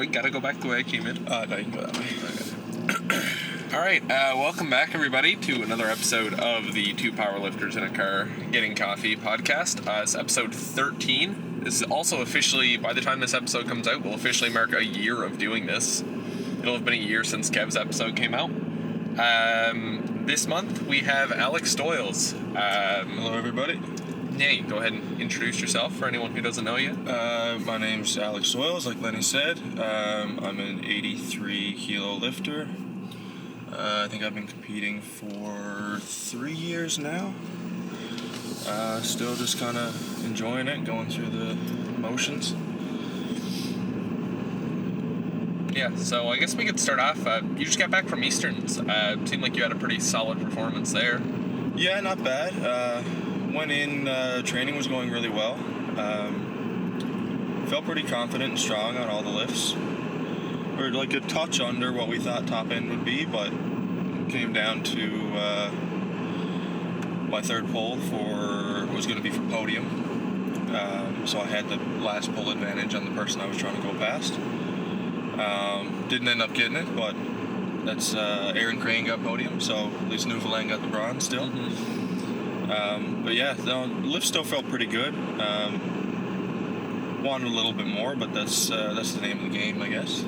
Wait, gotta go back the way I came in. No, you can go that way. Okay. All right, welcome back, everybody, to another episode of the Two Powerlifters in a Car Getting Coffee podcast. It's episode 13. This is also officially, by the time this episode comes out, we'll officially mark a year of doing this. It'll have been a year since Kev's episode came out. This month, we have Alex Stoyles. Hello, everybody. Hey, go ahead and introduce yourself for anyone who doesn't know you. My name's Alex Stoyles, like Lenny said. I'm an 83 kilo lifter. I think I've been competing for 3 years now. Still just kind of enjoying it, going through the motions. Yeah, so I guess we could start off. You just got back from Easterns. Seemed like you had a pretty solid performance there. Yeah, not bad. Went in, training was going really well. Felt pretty confident and strong on all the lifts. We're like a touch under what we thought top end would be, but came down to my third pull was going to be for podium. So I had the last pull advantage on the person I was trying to go past. Didn't end up getting it, but that's Aaron Crane got podium, so at least Newfoundland got the bronze still. Mm-hmm. But yeah, the lift still felt pretty good. Wanted a little bit more, but that's the name of the game, I guess.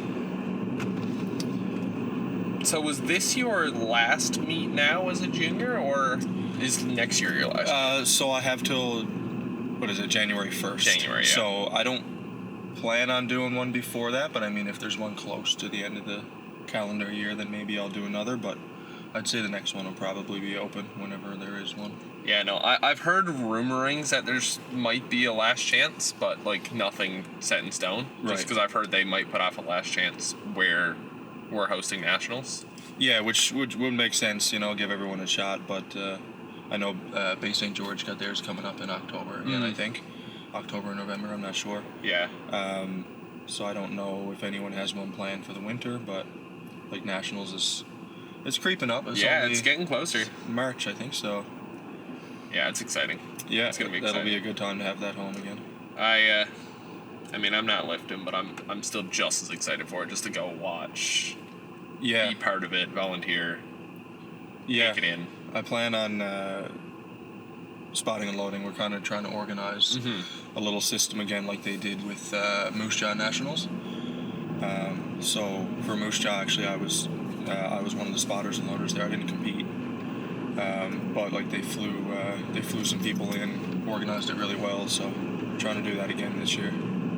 So was this your last meet now as a junior, or is next year your last? So I have till, January 1st. January, yeah. So I don't plan on doing one before that, but I mean, if there's one close to the end of the calendar year, then maybe I'll do another, but I'd say the next one will probably be open whenever there is one. Yeah, no, I've heard rumorings that there's might be a last chance, but like nothing set in stone. Just because I've heard they might put off a last chance where we're hosting nationals. Yeah, which would make sense, give everyone a shot, but I know Bay St. George got theirs coming up in October again, I think. October or November, I'm not sure. Yeah. So I don't know if anyone has one planned for the winter, but like nationals it's creeping up. It's getting closer. March, I think so. Yeah, it's exciting. Yeah, it's gonna be exciting. That'll be a good time to have that home again. I mean, I'm not lifting, but I'm still just as excited for it, just to go watch. Yeah. Be part of it, volunteer. Yeah. Take it in. I plan on spotting and loading. We're kind of trying to organize a little system again, like they did with Moose Jaw Nationals. So for Moose Jaw, actually, I was one of the spotters and loaders there. I didn't compete. But like they flew some people in, organized it really well, so I'm trying to do that again this year.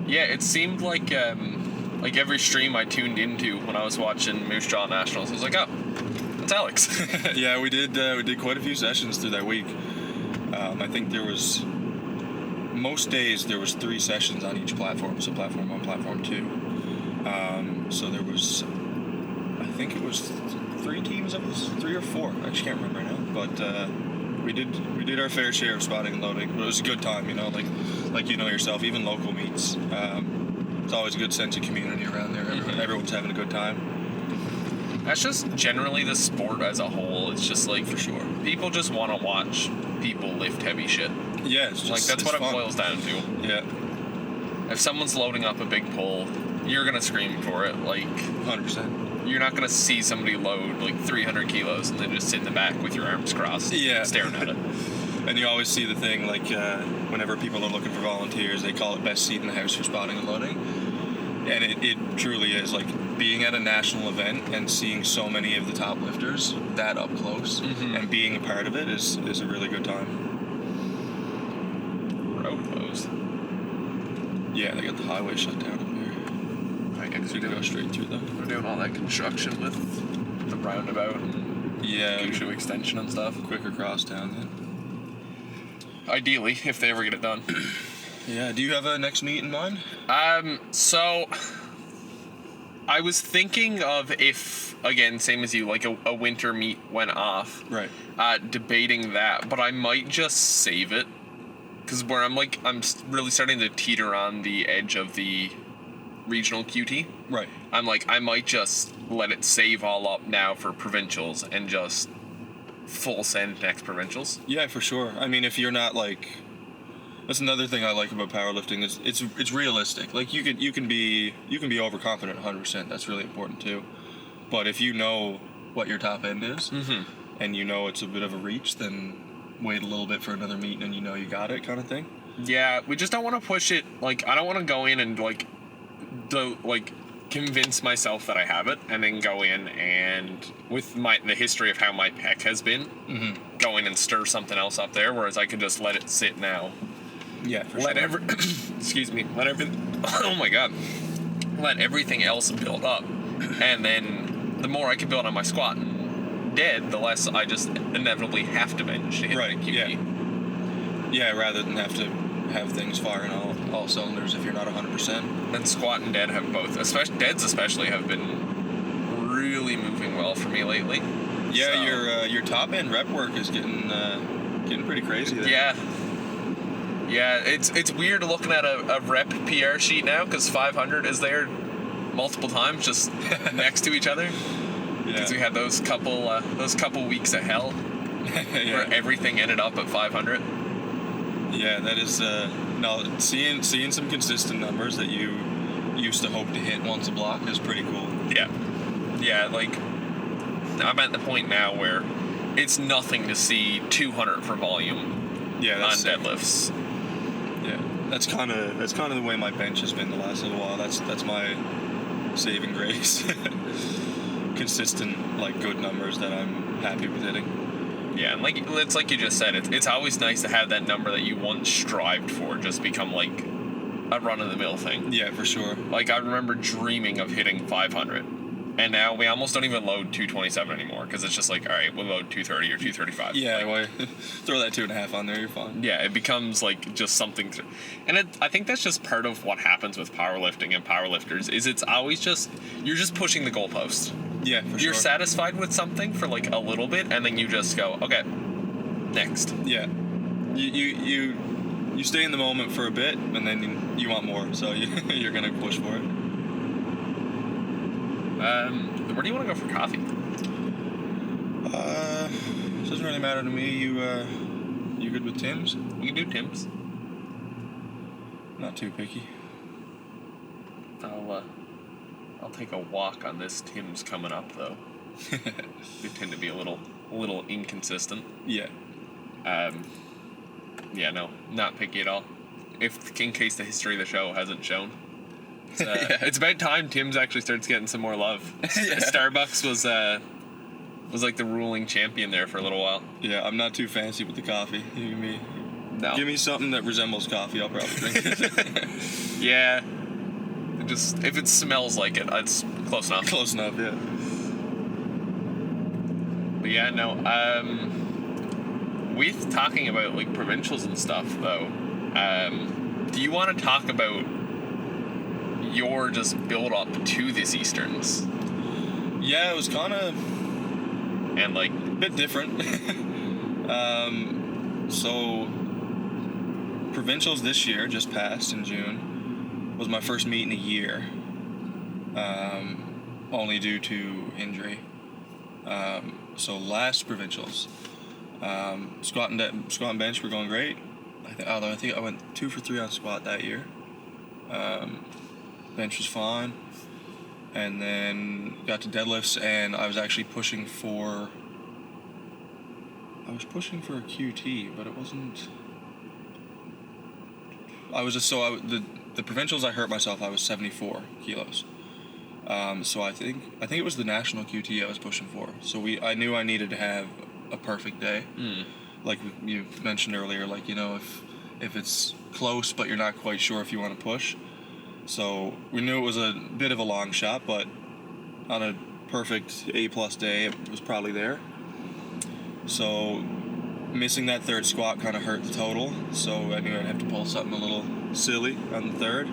Yeah, it seemed like every stream I tuned into when I was watching Moose Jaw Nationals, I was like, oh, that's Alex. Yeah, we did quite a few sessions through that week. I think most days there was 3 sessions on each platform, so platform 1, platform 2. So there was, I think it was 3 teams of us, 3 or 4. I actually can't remember now. But we did our fair share of spotting and loading. But it was a good time, like you know yourself, even local meets. It's always a good sense of community around there. Everyone's having a good time. That's just generally the sport as a whole. It's just like, for sure, people just want to watch people lift heavy shit. Yeah, it's just, like that's what it boils down to. Yeah. If someone's loading up a big pull, you're gonna scream for it. Like 100%. You're not gonna see somebody load like 300 kilos and then just sit in the back with your arms crossed, staring at it. And you always see the thing, like whenever people are looking for volunteers, they call it best seat in the house for spotting and loading. And it truly is, like, being at a national event and seeing so many of the top lifters that up close and being a part of it is a really good time. Road closed. Yeah, they got the highway shut down up here. I guess you can go straight through though. They're doing all that construction with the roundabout and Gushu extension and stuff. Quicker crosstown then. Ideally, if they ever get it done. Yeah, do you have a next meet in mind? So I was thinking of if, again, same as you, like a winter meet went off. Right. Debating that, but I might just save it. Because where I'm really starting to teeter on the edge of the regional QT. Right. I'm like, I might just let it save all up now for provincials and just full send next provincials. Yeah, for sure. I mean, if you're not like That's another thing I like about powerlifting. It's realistic. Like you can be overconfident 100%. That's really important too. But if you know what your top end is, and you know it's a bit of a reach, then wait a little bit for another meet, and you know you got it, kind of thing. Yeah, we just don't want to push it. Like, I don't want to go in and convince myself that I have it, and then go in and with the history of how my pec has been, go in and stir something else up there. Whereas I could just let it sit now. Yeah, for sure. Excuse me. Let everything. Oh my god. Let everything else build up, and then the more I can build on my squat and dead, the less I just inevitably have to bench to hit Right. the QT. Yeah. Rather than have to have things firing all cylinders if you're not 100%. And squat and dead have both. Deads especially have been really moving well for me lately. Yeah, so. Your top end rep work is getting pretty crazy there. Yeah. Yeah, it's weird looking at a rep PR sheet now because 500 is there multiple times just next to each other. Because we had those couple weeks of hell where everything ended up at 500. Yeah, that is seeing some consistent numbers that you used to hope to hit once a block is pretty cool. Yeah, like I'm at the point now where it's nothing to see 200 for volume on deadlifts. Yeah, that's kind of the way my bench has been the last little while. That's my saving grace. Consistent, like, good numbers that I'm happy with hitting. Yeah, and it's like you just said, it's always nice to have that number that you once strived for just become like a run-of-the-mill thing. Yeah, for sure. Like, I remember dreaming of hitting 500, and now we almost don't even load 227 anymore because it's just like, all right, we'll load 230 or 235. Yeah, well, throw that 2.5 on there, you're fine. Yeah, it becomes like just something, and I think that's just part of what happens with powerlifting and powerlifters is it's always just you're just pushing the goalpost. Yeah, for sure. You're satisfied with something for like a little bit, and then you just go, okay, next. Yeah, you stay in the moment for a bit, and then you want more, so you're gonna push for it. Where do you want to go for coffee? It doesn't really matter to me. You good with Tim's? We can do Tim's. Not too picky. I'll take a walk on this Tim's coming up though. We tend to be a little inconsistent. Yeah. Yeah, no, not picky at all. In case the history of the show hasn't shown. It's about time Tim's actually starts getting some more love. Starbucks was like the ruling champion there for a little while. Yeah, I'm not too fancy with the coffee. Give me something that resembles coffee, I'll probably drink it. Yeah. Just if it smells like it, it's close enough. Close enough, yeah. But yeah, no. With talking about like provincials and stuff though, do you want to talk about your just build up to this Easterns? Yeah, it was kind of and like a bit different. So provincials this year just passed in June was my first meet in a year, only due to injury. So last provincials, squat and bench were going great. I think I went 2 for 3 on squat that year. Bench was fine, and then got to deadlifts, and I was actually pushing for a QT, but it wasn't. The provincials I hurt myself. I was 74 kilos. So I think it was the national QT I was pushing for. So I knew I needed to have a perfect day. Like you mentioned earlier, like, you know, if it's close but you're not quite sure if you want to push. So we knew it was a bit of a long shot, but on a perfect A+ day, it was probably there. So missing that third squat kind of hurt the total. So I knew I'd have to pull something a little silly on the third.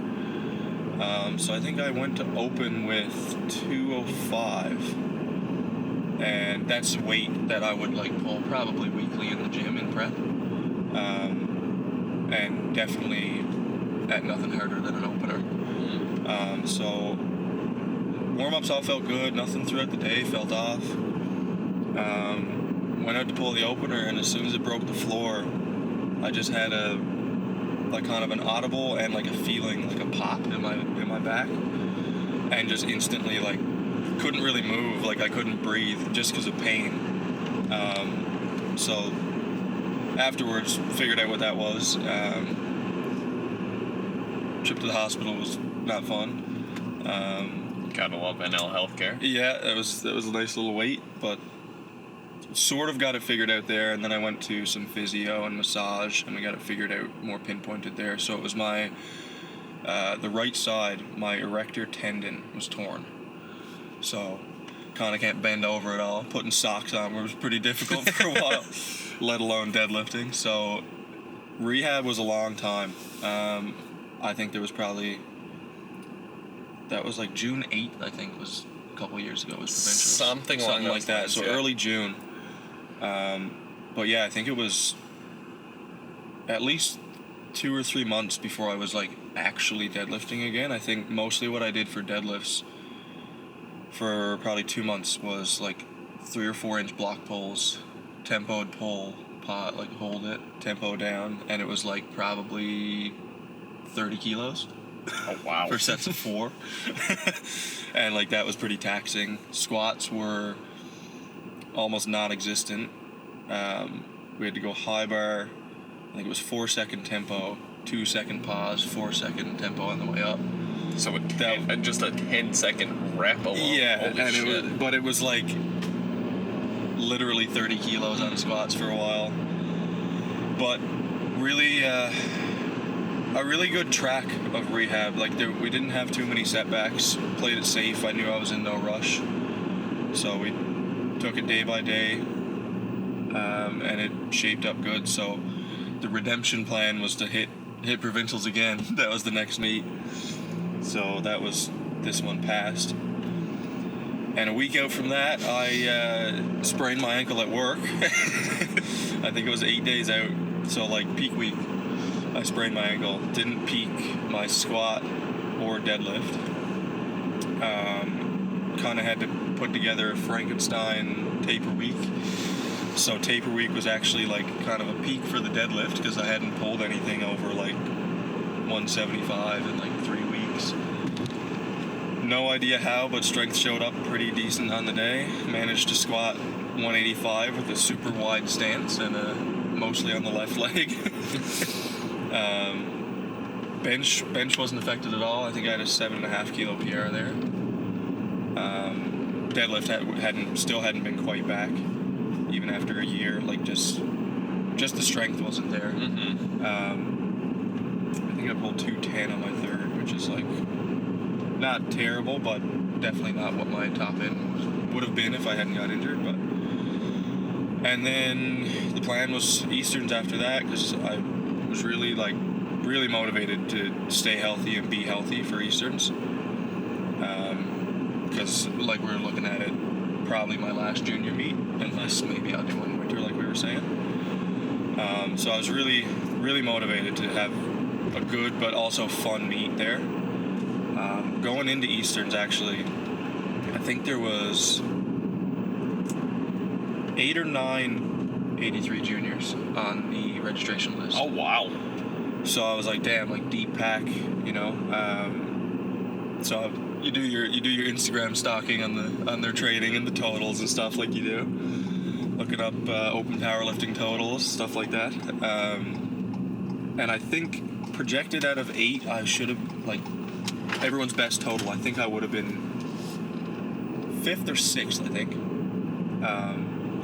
So I think I went to open with 205, and that's weight that I would like pull probably weekly in the gym in prep, and definitely at nothing harder than an opener. So warm-ups all felt good, nothing throughout the day felt off. Went out to pull the opener, and as soon as it broke the floor, I just had a like kind of an audible and like a feeling like a pop in my back, and just instantly like couldn't really move, like I couldn't breathe just because of pain. So afterwards figured out what that was. Trip to the hospital was not fun. Gotta love NL healthcare. Yeah, that was a nice little wait, but sort of got it figured out there. And then I went to some physio and massage, and we got it figured out more pinpointed there. So it was my the right side, my erector tendon was torn. So kind of can't bend over at all. Putting socks on was pretty difficult for a while, let alone deadlifting. So rehab was a long time. I think there was probably, that was like June 8th, I think, was a couple years ago, was Provincials. Something like that. So yeah. Early June. But yeah, I think it was at least 2 or 3 months before I was like actually deadlifting again. I think mostly what I did for deadlifts for probably 2 months was like 3 or 4 inch block pulls, tempoed pull, pot, like hold it, tempo down, and it was like probably 30 kilos. Oh, wow. For sets of 4. And like that was pretty taxing. Squats were almost non-existent. We had to go high bar. I think it was 4-second tempo, 2-second pause, 4-second tempo on the way up. So just a 10-second rep alone. Yeah, Holy and shit. it was like literally 30 kilos on squats for a while. But really, a really good track of rehab. Like we didn't have too many setbacks. Played it safe. I knew I was in no rush, so we took it day by day, and it shaped up good. So the redemption plan was to hit Provincials again. That was the next meet. So that was, this one passed. And a week out from that, I sprained my ankle at work. I think it was 8 days out. So like peak week, I sprained my ankle. Didn't peak my squat or deadlift. Kind of had to put together a Frankenstein taper week. So taper week was actually like kind of a peak for the deadlift because I hadn't pulled anything over like 175 in like 3 weeks. No idea how, but strength showed up pretty decent on the day. Managed to squat 185 with a super wide stance and mostly on the left leg. Bench wasn't affected at all. I think I had a 7.5 kilo PR there. Deadlift still hadn't been quite back, even after a year. Like just the strength wasn't there. Mm-hmm. I think I pulled 210 on my third, which is like not terrible, but definitely not what my top end would have been if I hadn't got injured. But and then the plan was Easterns after that, because I was really motivated to stay healthy and be healthy for Easterns. Because like we were looking at it, probably my last junior meet, unless maybe I'll do one in winter like we were saying. So I was really motivated to have a good but also fun meet there. Going into Easterns, actually, I think there was 8 or 9 83 juniors on the registration list. Oh, wow. So I was like, damn, like deep pack, you know. So you do your Instagram stalking on their training and the totals and stuff like you do, looking up open powerlifting totals, stuff like that. And I think projected out of 8, I should have, like, everyone's best total, I think I would have been 5th or 6th, I think.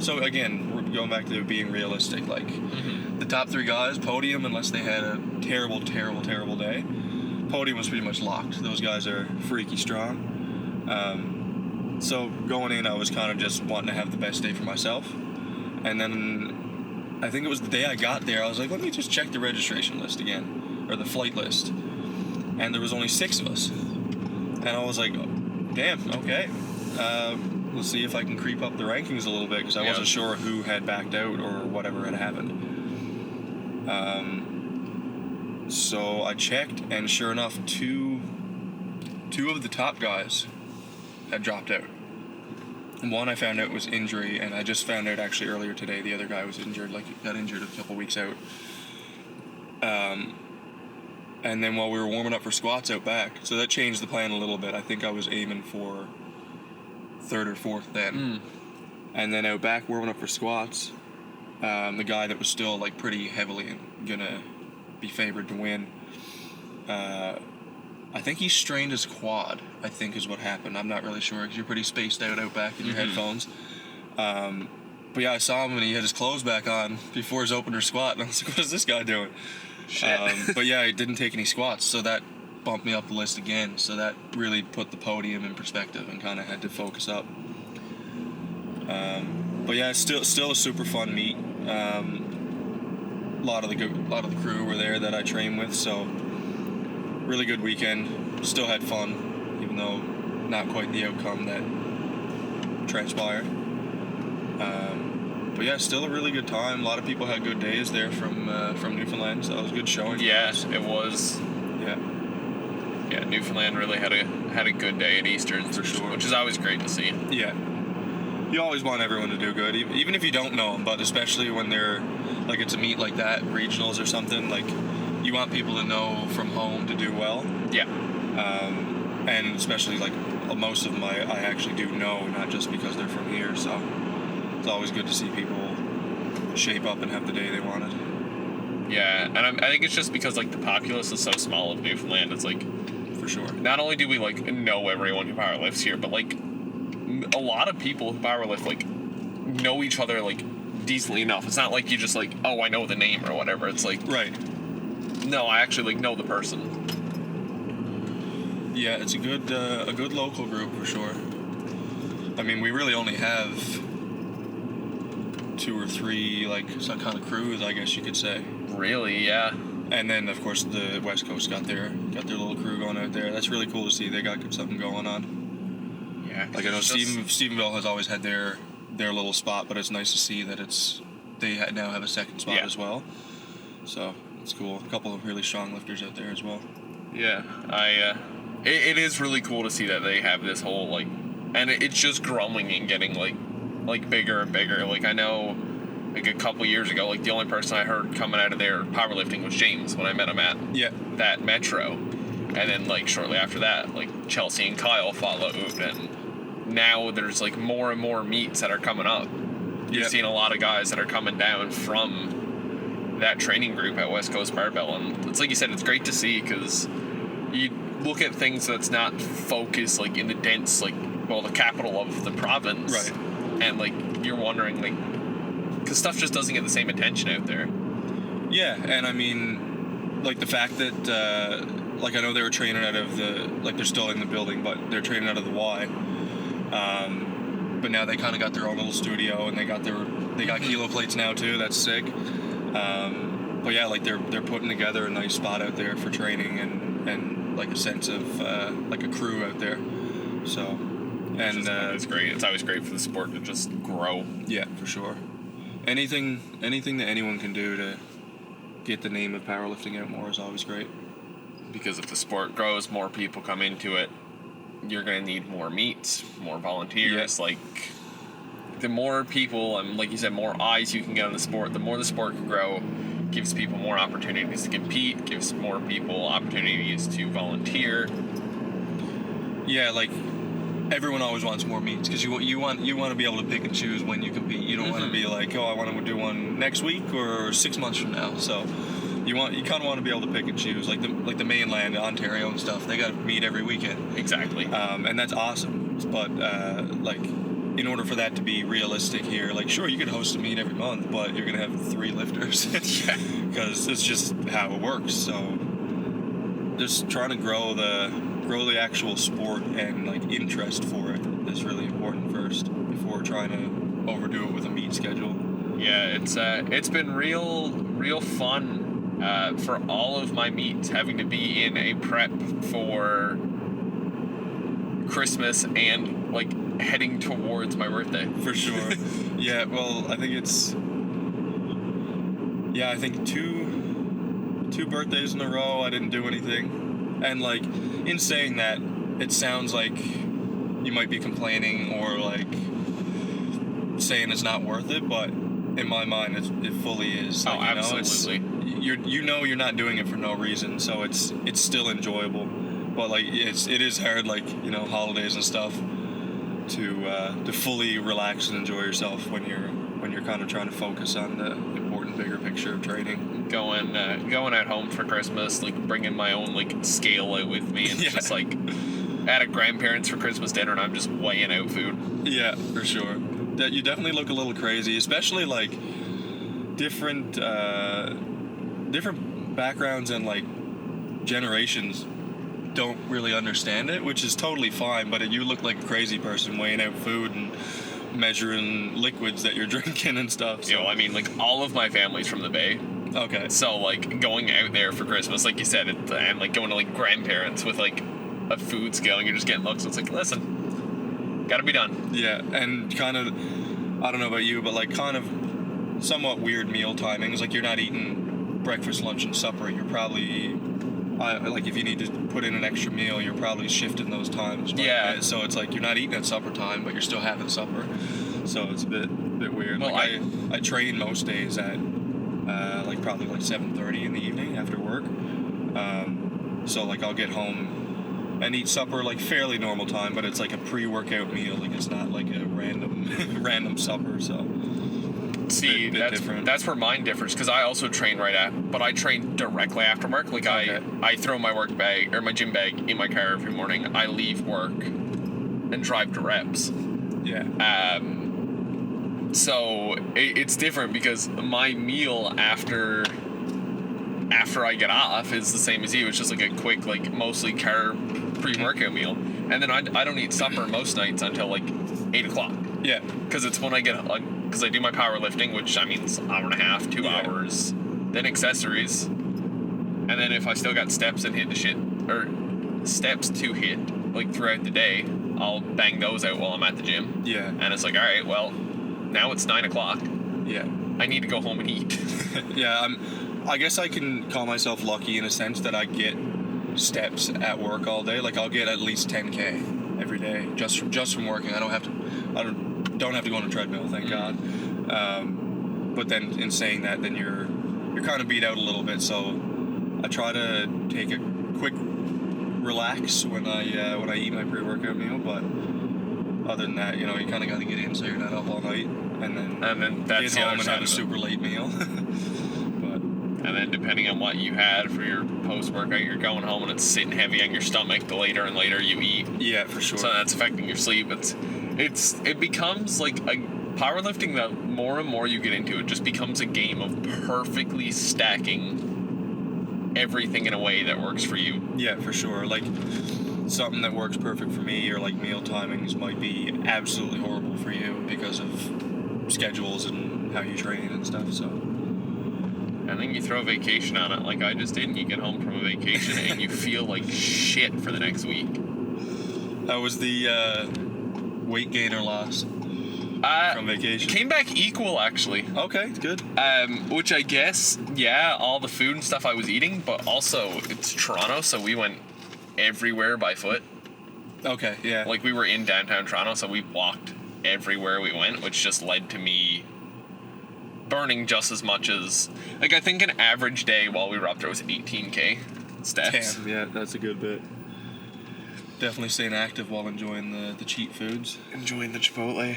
So again, we're going back to being realistic. Like, the top 3 guys, podium, unless they had a terrible day. Podium was pretty much locked. Those guys are freaky strong. So going in, I was kind of just wanting to have the best day for myself. And then I think it was the day I got there, I was like, let me just check the registration list again, or the flight list. And there was only 6 of us. And I was like, damn, okay. We'll see if I can creep up the rankings a little bit, because I wasn't sure who had backed out or whatever had happened. So I checked, and sure enough, two of the top guys had dropped out. One I found out was injury, and I just found out actually earlier today the other guy was injured, like got injured a couple weeks out. And then while we were warming up for squats out back, so that changed the plan a little bit. I think I was aiming for 3rd or 4th then. And then out back warming up for squats, the guy that was still like pretty heavily gonna be favored to win, I think he strained his quad, I think is what happened. I'm not really sure because you're pretty spaced out back in your headphones. But yeah, I saw him and he had his clothes back on before his opener squat, and I was like, what is this guy doing? Shit. But yeah, he didn't take any squats, so that bumped me up the list again. So that really put the podium in perspective and kind of had to focus up. But yeah, still a super fun meet. A lot of the crew were there that I train with, so really good weekend. Still had fun, even though not quite the outcome that transpired. But yeah, still a really good time. A lot of people had good days there from Newfoundland, so it was a good showing. Yeah, it was. Yeah, Newfoundland really had a good day at Easterns, for sure, which is always great to see. Yeah, you always want everyone to do good, even if you don't know them, but especially when they're like it's a meet like that, regionals or something. Like you want people to know from home to do well. Yeah. And especially like most of them I actually do know, not just because they're from here. So it's always good to see people shape up and have the day they wanted. Yeah, and I think it's just because like the populace is so small of Newfoundland. It's like, for sure, not only do we like know everyone who powerlifts here, but like a lot of people who powerlift like know each other like decently enough. It's not like you just like, oh, I know the name or whatever. It's like, right. No, I actually like know the person. Yeah, it's a good local group for sure. I mean, we really only have 2 or 3 like some kind of crews, I guess you could say. Really, yeah. And then of course the West Coast got their little crew going out there. That's really cool to see. They got something going on. Yeah. Like I know Stephenville has always had their little spot, but it's nice to see that they now have a second spot as well. So it's cool. A couple of really strong lifters out there as well. Yeah, it is really cool to see that they have this whole like, and it's just growing and getting like bigger and bigger. Like I know, like a couple years ago, like the only person I heard coming out of there powerlifting was James when I met him at that Metro, and then like shortly after that, like Chelsea and Kyle followed, and now there's like more and more meets that are coming up. You've seen a lot of guys that are coming down from that training group at West Coast Barbell, and it's like you said, it's great to see because you look at things that's not focused like in the dense, like, well, the capital of the province, right? And like you're wondering like, because stuff just doesn't get the same attention out there. Yeah, and I mean, like the fact that like I know they were training out of they're still in the building, but they're training out of the Y. But now they kind of got their own little studio, and they got kilo plates now too. That's sick. But yeah, like they're putting together a nice spot out there for training and like a sense of like a crew out there. So, and it's great. It's always great for the sport to just grow. Yeah, for sure. Anything that anyone can do to get the name of powerlifting out more is always great. Because if the sport grows, more people come into it. You're going to need more meets, more volunteers. Like, the more people, and like you said, more eyes you can get on the sport, the more the sport can grow. Gives people more opportunities to compete, gives more people opportunities to volunteer. Yeah, like, everyone always wants more meets because you want to be able to pick and choose when you compete. You don't want to be like, oh, I want to do one next week or 6 months from now. So you kind of want to be able to pick and choose, like the mainland, Ontario and stuff. They got to meet every weekend. Exactly. And that's awesome. But like, in order for that to be realistic here, like, sure, you could host a meet every month, but you're gonna have 3 lifters. Because it's just how it works. So just trying to grow the actual sport and like interest for it is really important first before trying to overdo it with a meet schedule. Yeah, it's been real fun for all of my meets having to be in a prep for Christmas and like heading towards my birthday. For sure. Yeah, well, I think two birthdays in a row I didn't do anything. And like, in saying that, it sounds like you might be complaining or like saying it's not worth it, but in my mind, it fully is. Like, absolutely. You're not doing it for no reason, so it's still enjoyable. But like it is hard, like, holidays and stuff, to fully relax and enjoy yourself when you're kind of trying to focus on the important bigger picture of training. Going at home for Christmas, like bringing my own like scale out with me, and just like at a grandparents for Christmas dinner, and I'm just weighing out food. Yeah, for sure. That you definitely look a little crazy, especially like different backgrounds and like generations don't really understand it, which is totally fine. But you look like a crazy person weighing out food and measuring liquids that you're drinking and stuff. So. I mean, like all of my family's from the Bay. Okay. So like going out there for Christmas, like you said, and like going to like grandparents with like a food scale, and you're just getting looks. It's like, listen, gotta be done. Yeah, and kind of, I don't know about you, but like kind of somewhat weird meal timings. Like you're not eating breakfast, lunch, and supper. You're probably, like if you need to put in an extra meal, you're probably shifting those times. Yeah. So it's like you're not eating at supper time, but you're still having supper. So it's a bit weird. Well, like I train most days at like probably like 7:30 in the evening after work. So like I'll get home and eat supper like fairly normal time, but it's like a pre-workout meal. Like it's not like a random supper. So see, bit different. That's where mine differs, because I also train but I train directly after work. Like I throw my work bag or my gym bag in my car every morning. I leave work and drive to reps. Yeah. So it's different, because my meal after I get off is the same as you. It's just like a quick, like mostly carb pre-workout meal, and then I don't eat supper most nights until like 8 o'clock. Yeah. Because it's when I get, because I do my powerlifting, which I mean it's an hour and a half, 2 hours, then accessories, and then if I still got steps to hit like throughout the day, I'll bang those out while I'm at the gym. Yeah. And it's like, all right, well, now it's 9 o'clock. Yeah. I need to go home and eat. Yeah, I guess I can call myself lucky in a sense that I get steps at work all day. Like I'll get at least 10K every day just from working. I don't have to go on a treadmill, thank God. But then in saying that, then you're kind of beat out a little bit. So I try to take a quick relax when I eat my pre-workout meal. But other than that, you kind of got to get in so you're not up all night, and then that's get the home other and side have a of it. super late meal. And then depending on what you had for your post-workout, you're going home and it's sitting heavy on your stomach the later and later you eat. Yeah, for sure. So that's affecting your sleep. It becomes like a powerlifting, that more and more you get into it, just becomes a game of perfectly stacking everything in a way that works for you. Yeah, for sure. Like something that works perfect for me, or like meal timings, might be absolutely horrible for you because of schedules and how you train and stuff. So. And then you throw a vacation on it, like I just did, and you get home from a vacation and you feel like shit for the next week. How was the weight gain or loss from vacation? Came back equal, actually. Okay, good. Which I guess, all the food and stuff I was eating, but also it's Toronto, so we went everywhere by foot. Okay, yeah. Like we were in downtown Toronto, so we walked everywhere we went, which just led to me burning just as much as, like, I think an average day while we were up there was 18K steps. Damn, yeah, that's a good bit. Definitely staying active while enjoying the cheap foods. Enjoying the Chipotle.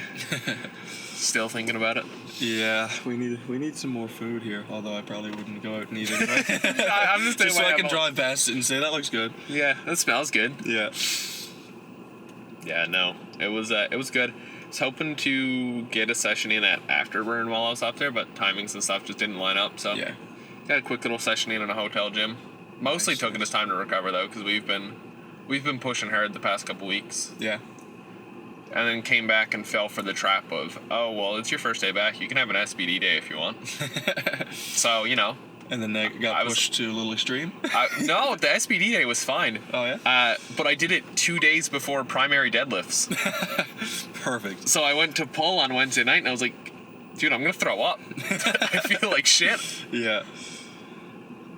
Still thinking about it. Yeah, we need some more food here, although I probably wouldn't go out and eat it. Right? I'm just so I can drive past it and say, that looks good. Yeah, that smells good. Yeah. Yeah, no, it was good. I was hoping to get a session in at Afterburn while I was up there, but timings and stuff just didn't line up. So yeah, got a quick little session in a hotel gym. Mostly took us time to recover though, because we've been pushing hard the past couple weeks. Yeah. And then came back and fell for the trap of, oh well, it's your first day back. You can have an SBD day if you want. So And then they got pushed to a little extreme? No, the SBD day was fine. Oh, yeah? But I did it 2 days before primary deadlifts. Perfect. So I went to pull on Wednesday night, and I was like, dude, I'm going to throw up. I feel like shit. Yeah.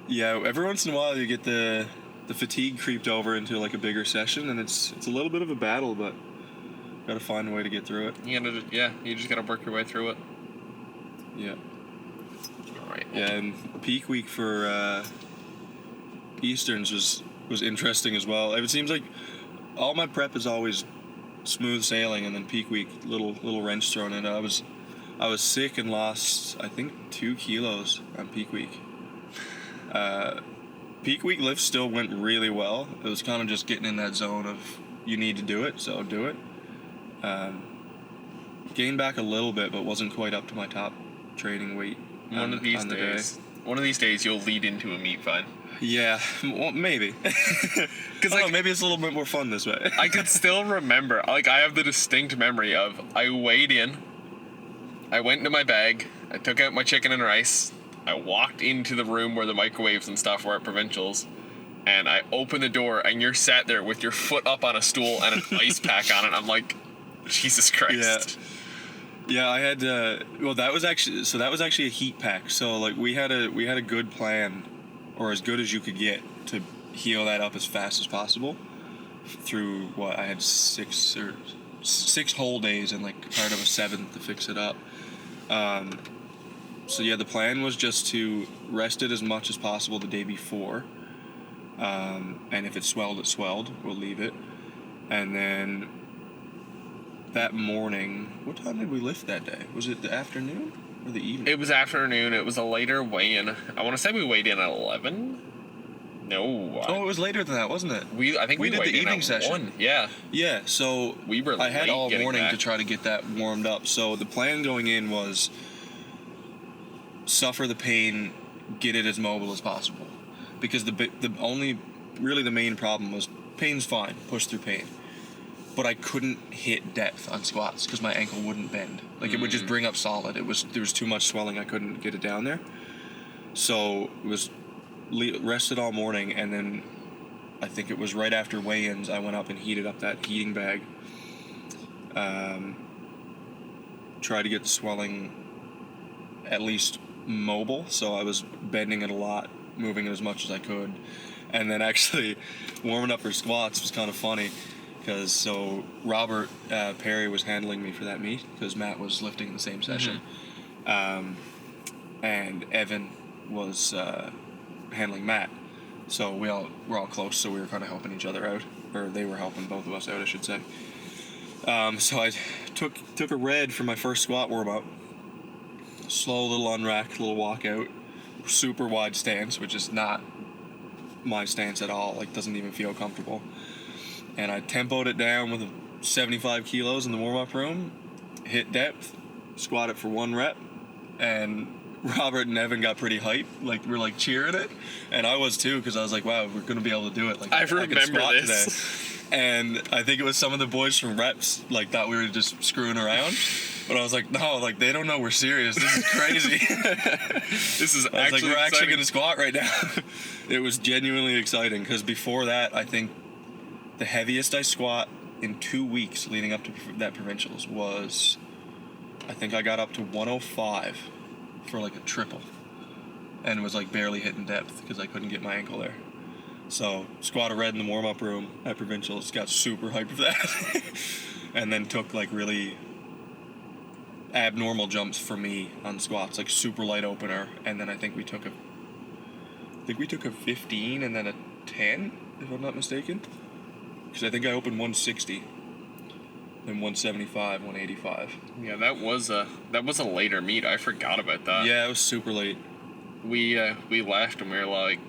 Yeah, every once in a while you get the fatigue creeped over into like a bigger session, and it's a little bit of a battle, but got to find a way to get through it. You just got to work your way through it. Yeah. All right. Yeah, and peak week for Easterns was interesting as well. It seems like all my prep is always smooth sailing, and then peak week, little wrench thrown in. I was sick and lost, I think, 2 kilos on peak week. Peak week lifts still went really well. It was kind of just getting in that zone of you need to do it, so do it. Gained back a little bit, but wasn't quite up to my top training weight. One of these days, you'll lead into a meat find. Yeah, well, maybe. Because maybe it's a little bit more fun this way. I could still remember, I have the distinct memory of I weighed in, I went into my bag, I took out my chicken and rice, I walked into the room where the microwaves and stuff were at Provincials, and I opened the door, and you're sat there with your foot up on a stool and an ice pack on it. I'm like, Jesus Christ. Yeah, I had that was actually a heat pack. So like we had a good plan, or as good as you could get, to heal that up as fast as possible through what I had 6 whole days and like part of a 7th to fix it up. So yeah, the plan was just to rest it as much as possible the day before, and if it swelled, we'll leave it, and then that morning, what time did we lift that day? Was it the afternoon or the evening? It was afternoon. It was a later weigh-in. I want to say we weighed in at 11. No. It was later than that, wasn't it? I think we did weighed the in evening at session. 1. Yeah. Yeah, so I had all morning to try to get that warmed up. So the plan going in was suffer the pain, get it as mobile as possible. Because the main problem was pain's fine, push through pain. But I couldn't hit depth on squats because my ankle wouldn't bend. Like it would just bring up solid. There was too much swelling. I couldn't get it down there. So it was rested all morning, and then I think it was right after weigh-ins I went up and heated up that heating bag. Tried to get the swelling at least mobile, so I was bending it a lot, moving it as much as I could, and then actually warming up for squats was kind of funny. Because Robert Perry was handling me for that meet because Matt was lifting in the same session, and Evan was handling Matt. So we're all close, so we were kind of helping each other out, or they were helping both of us out, I should say. So I took a red for my first squat warm up. Slow little unrack, little walkout, super wide stance, which is not my stance at all. Like doesn't even feel comfortable. And I tempoed it down with 75 kilos in the warm-up room, hit depth, squatted for 1 rep, and Robert and Evan got pretty hyped. Like, we're like cheering it. And I was too, because I was like, wow, we're going to be able to do it. Like, I remember can squat this. Today. And I think it was some of the boys from reps, like, thought we were just screwing around. But I was like, no, like, they don't know we're serious. This is crazy. We're actually going to squat right now. It was genuinely exciting, because before that, I think the heaviest I squat in 2 weeks leading up to that Provincials was, I think I got up to 105 for like a triple, and was like barely hitting depth because I couldn't get my ankle there. So squatted red in the warm-up room at Provincials, got super hyped for that, and then took like really abnormal jumps for me on squats, like super light opener, and then I think we took a 15 and then a 10, if I'm not mistaken. Because I think I opened 160, then 175, 185. Yeah, that was a later meet. I forgot about that. Yeah, it was super late. We left and we were like,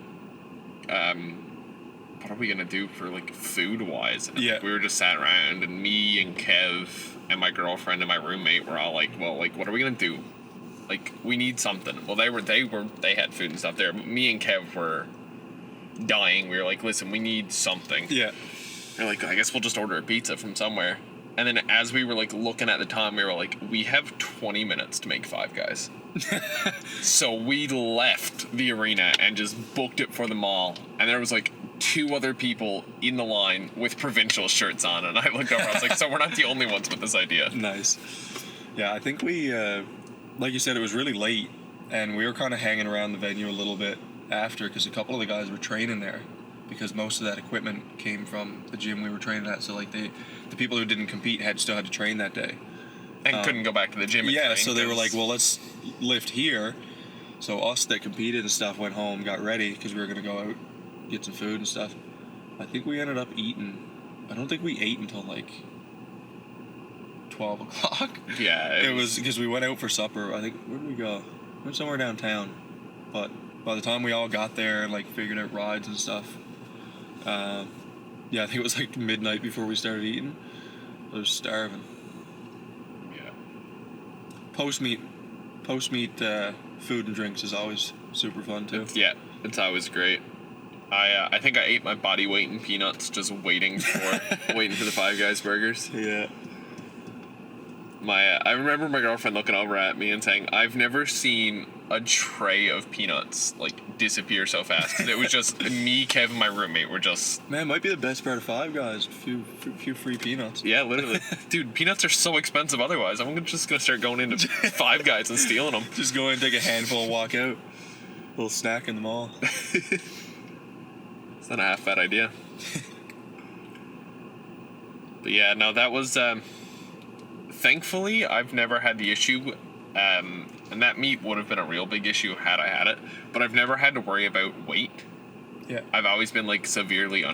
what are we gonna do for like food wise? Yeah. We were just sat around, and me and Kev and my girlfriend and my roommate were all like, well, like, what are we gonna do? Like, we need something. Well, they had food and stuff there, but me and Kev were dying. We were like, listen, we need something. Yeah. We're like, I guess we'll just order a pizza from somewhere. And then as we were like looking at the time, we were like, we have 20 minutes to make 5 guys. So we left the arena and just booked it for them all. And there was like 2 other people in the line with Provincial shirts on. And I looked over, I was like, so we're not the only ones with this idea. Nice. Yeah, I think we, like you said, it was really late. And we were kind of hanging around the venue a little bit after, because a couple of the guys were training there. Because most of that equipment came from the gym we were training at, so like the people who didn't compete still had to train that day, And couldn't go back to the gym. Yeah, so they were like, well, let's lift here. So us that competed and stuff went home, got ready, because we were going to go out, get some food and stuff. I think we ended up eating. I don't think we ate until like 12 o'clock. Yeah. It was because we went out for supper. I think, where did we go? We went somewhere downtown. But by the time we all got there and like figured out rides and stuff, yeah, I think it was like midnight before we started eating. I was starving. Yeah. Post-meet food and drinks is always super fun too. It's always great. I think I ate my body weight in peanuts just waiting for the Five Guys burgers. Yeah. I remember my girlfriend looking over at me and saying, "I've never seen a tray of peanuts like disappear so fast." 'Cause it was just me, Kevin, my roommate were just. Man, might be the best part of Five Guys. A few free peanuts. Yeah, literally, dude. Peanuts are so expensive. Otherwise, I'm just gonna start going into Five Guys and stealing them. Just go in, take a handful, and walk out. A little snack in the mall. It's not a half bad idea. But yeah, no, that was. Thankfully, I've never had the issue, and that meat would have been a real big issue had I had it, but I've never had to worry about weight. Yeah. I've always been like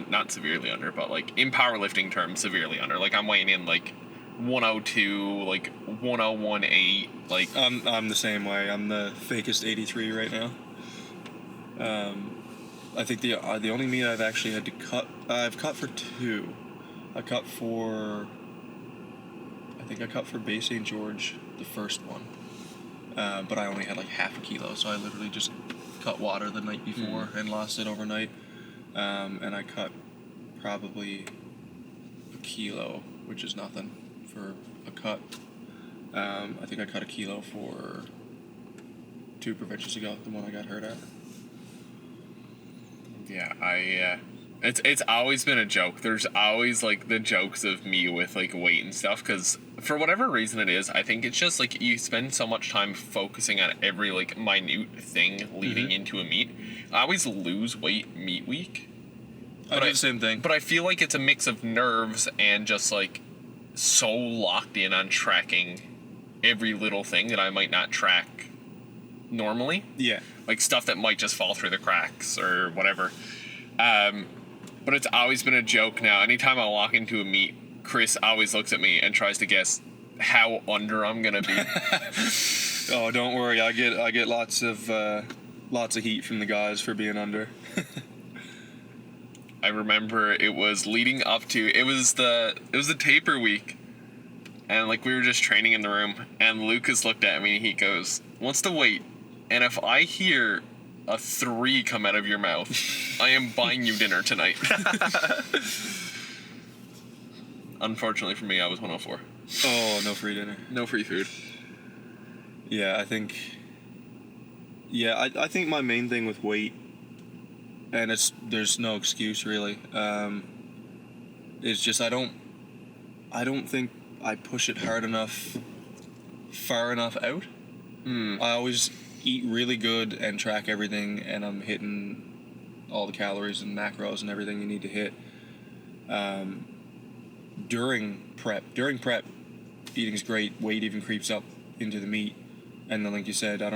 not severely under, but like in powerlifting terms, severely under. Like I'm weighing in like 102, like 101.8, like. I'm the same way. I'm the fakest 83 right now. I think the only meat I've actually had to cut, I've cut for two. I cut for Bay St. George, the first one. But I only had like half a kilo, so I literally just cut water the night before and lost it overnight. And I cut probably a kilo, which is nothing for a cut. I think I cut a kilo for 2 Provincials ago, the one I got hurt at. Yeah, it's always been a joke. There's always like the jokes of me with like weight and stuff, because for whatever reason it is, I think it's just like you spend so much time focusing on every like minute thing leading into a meet. I always lose weight meet week. I do the same thing. But I feel like it's a mix of nerves and just like so locked in on tracking every little thing that I might not track normally. Yeah. Like stuff that might just fall through the cracks or whatever. But it's always been a joke now. Anytime I walk into a meet, Chris always looks at me and tries to guess how under I'm gonna be. Oh, don't worry. I get lots of heat from the guys for being under. I remember it was leading up to it was the taper week, and like we were just training in the room, and Lucas looked at me and he goes, "What's the weight? And if I hear a 3 come out of your mouth, I am buying you dinner tonight." Unfortunately for me, I was 104. Oh, no free dinner. No free food. Yeah, I think my main thing with weight, and there's no excuse really, is just I don't think I push it hard enough, far enough out. I always eat really good and track everything, and I'm hitting all the calories and macros and everything you need to hit. During prep, eating's great. Weight even creeps up into the meat, and then like you said, I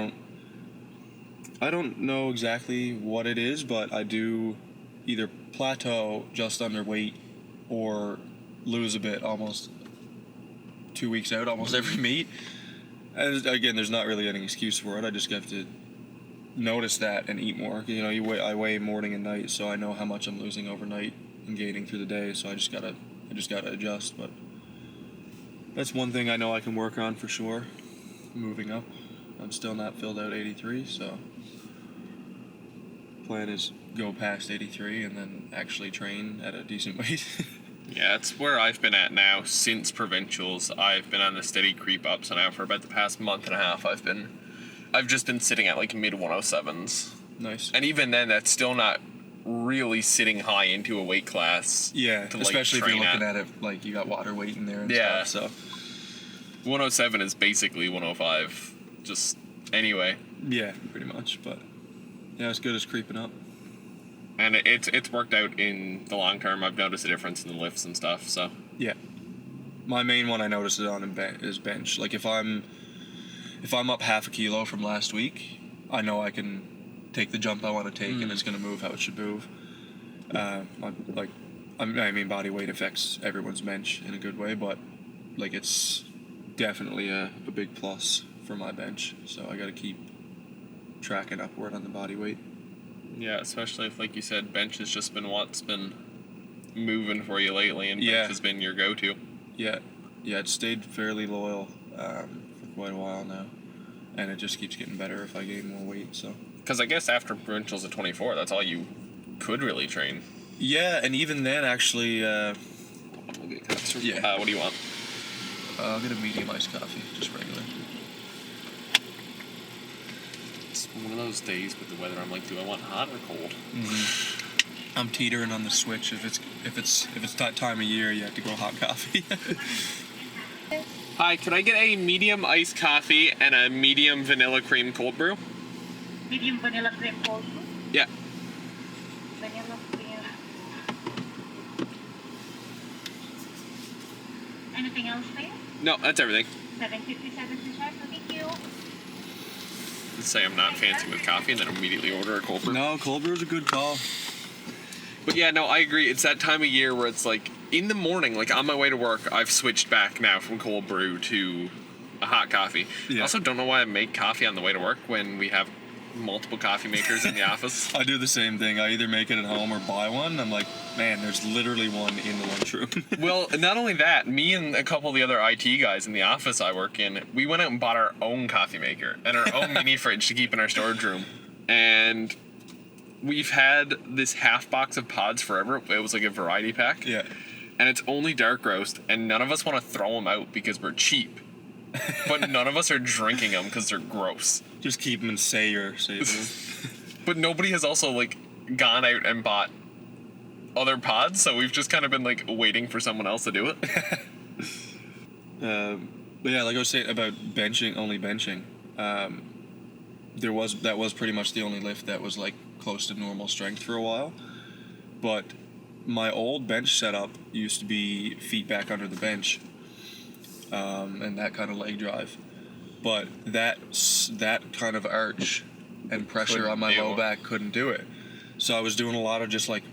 don't know exactly what it is, but I do either plateau just under weight or lose a bit almost 2 weeks out, almost every meet. And again, there's not really any excuse for it. I just have to notice that and eat more. You know, I weigh morning and night, so I know how much I'm losing overnight and gaining through the day. So I just gotta adjust. But that's one thing I know I can work on for sure. Moving up, I'm still not filled out 83, so plan is go past 83 and then actually train at a decent weight. Yeah, it's where I've been at now since Provincials. I've been on a steady creep up, so now for about the past month and a half, I've just been sitting at like mid 107s. Nice. And even then, that's still not really sitting high into a weight class. Yeah, to, especially like, if you're looking at it like you got water weight in there and stuff. So 107 is basically 105. Just anyway. Yeah, pretty much. But yeah, as good as creeping up. And it's worked out in the long term. I've noticed a difference in the lifts and stuff. So yeah, my main one I notice it on is bench. Like if I'm up half a kilo from last week, I know I can take the jump I want to take and it's going to move how it should move. I mean, body weight affects everyone's bench in a good way, but like it's definitely a big plus for my bench. So I got to keep tracking upward on the body weight. Yeah, especially if, like you said, bench has just been what's been moving for you lately, and bench has been your go-to. Yeah, it's stayed fairly loyal for quite a while now, and it just keeps getting better if I gain more weight. So. Because I guess after Provincials at 24, that's all you could really train. Yeah, and even then, actually. We'll get cups. Yeah. What do you want? I'll get a medium iced coffee, just regular. It's one of those days with the weather. I'm like, do I want hot or cold? Mm-hmm. I'm teetering on the switch. If it's that time of year, you have to go hot coffee. Hi, can I get a medium iced coffee and a medium vanilla cream cold brew? Medium vanilla cream cold brew? Yeah. Vanilla cream. Anything else for you? No, that's everything. $7.57 to start, so thank you. Let's say I'm not fancy with coffee and then immediately order a cold brew. No, cold brew's a good call. But yeah, no, I agree. It's that time of year where it's like, in the morning, like on my way to work, I've switched back now from cold brew to a hot coffee. Yeah. I also don't know why I make coffee on the way to work when we have multiple coffee makers in the office. I do the same thing. I either make it at home or buy one. I'm like, man, there's literally one in the lunchroom. Well, not only that, me and a couple of the other IT guys in the office I work in, we went out and bought our own coffee maker and our own mini fridge to keep in our storage room. And we've had this half box of pods forever. It was like a variety pack. Yeah. And it's only dark roast, and none of us want to throw them out because we're cheap. But none of us are drinking them because they're gross. Just keep them and saving them. But nobody has also, like, gone out and bought other pods, so we've just kind of been, like, waiting for someone else to do it. But yeah, like I was saying about only benching, that was pretty much the only lift that was, like, close to normal strength for a while. But my old bench setup used to be feet back under the bench, and that kind of leg drive. But that kind of arch and pressure on my low back couldn't do it. So I was doing a lot of just like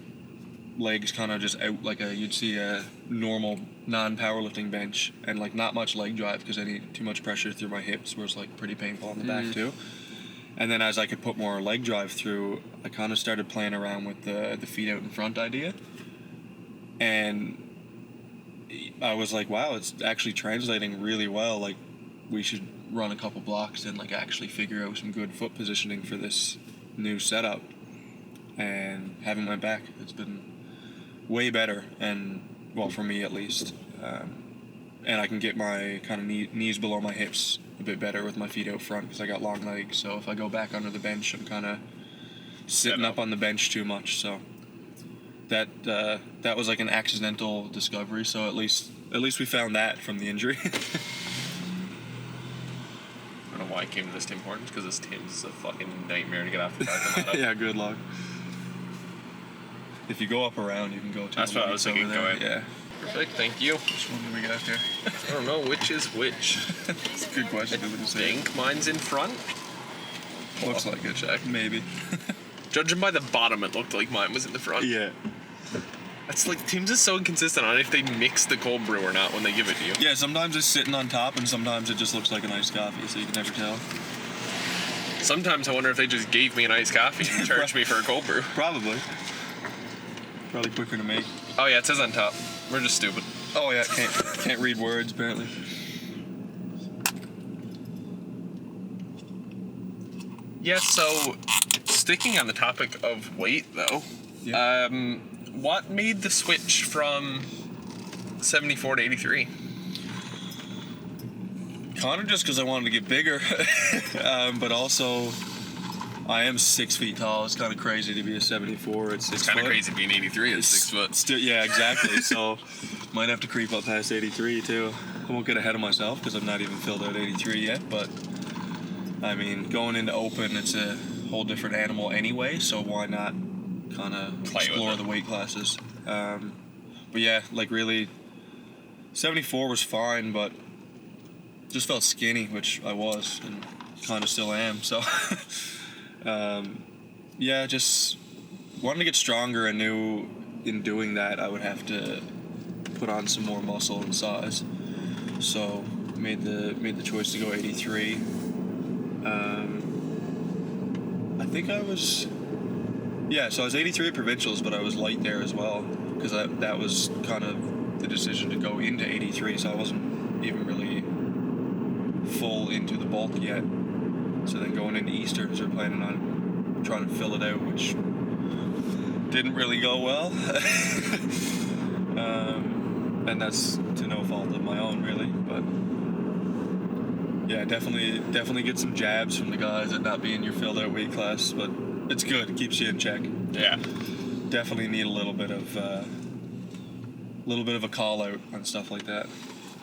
legs kind of just out like you'd see a normal non-powerlifting bench, and like not much leg drive because I need too much pressure through my hips, where it's like pretty painful on the back too. And then as I could put more leg drive through, I kind of started playing around with the feet out in front idea. And I was like, wow, it's actually translating really well. Like, we should run a couple blocks and like actually figure out some good foot positioning for this new setup. And having my back, it's been way better, and well, for me at least. And I can get my kind of knees below my hips a bit better with my feet out front because I got long legs. So if I go back under the bench, I'm kind of sitting up on the bench too much. So that was like an accidental discovery. So at least we found that from the injury. I don't know why I came to this Tim Hortons, because this Tim's is a fucking nightmare to get off the parking lot. Yeah, good luck. If you go up around, you can go to. That's what I was thinking. Go ahead. Yeah. Perfect. Thank you. Which one do we got here? I don't know which is which. It's a good question. I think mine's in front. Looks like it. Check. Maybe. Judging by the bottom, it looked like mine was in the front. Yeah. That's like, Tim's is so inconsistent on if they mix the cold brew or not when they give it to you. Yeah, sometimes it's sitting on top, and sometimes it just looks like an iced coffee, so you can never tell. Sometimes I wonder if they just gave me an iced coffee and charged me for a cold brew. Probably quicker to make. Oh yeah, it says on top. We're just stupid. Oh yeah, can't read words apparently. Yeah, so sticking on the topic of weight though, Yeah. what made the switch from 74 to 83? Kind of just because I wanted to get bigger, but also I am 6 feet tall. It's kind of crazy to be a 74 at 6 It's foot. kind of crazy being 83 at 6 foot. Still, yeah, exactly. So might have to creep up past 83 too. I won't get ahead of myself because I'm not even filled out 83 yet. But I mean, going into open, it's a whole different animal anyway. So why not kind of explore the weight classes? But yeah, like really 74 was fine, but just felt skinny, which I was and kind of still am. So, yeah, just wanted to get stronger and knew in doing that I would have to put on some more muscle and size. So made the choice to go 83. I think I was, so I was 83 at Provincials, but I was light there as well, because that was kind of the decision to go into 83, so I wasn't even really full into the bulk yet. So then going into Easterns, we're planning on trying to fill it out, which didn't really go well. And that's to no fault of my own, really, but yeah, definitely get some jabs from the guys at not being your filled out weight class, but it's good. It keeps you in check. Yeah. Definitely need a little bit of a call out on stuff like that.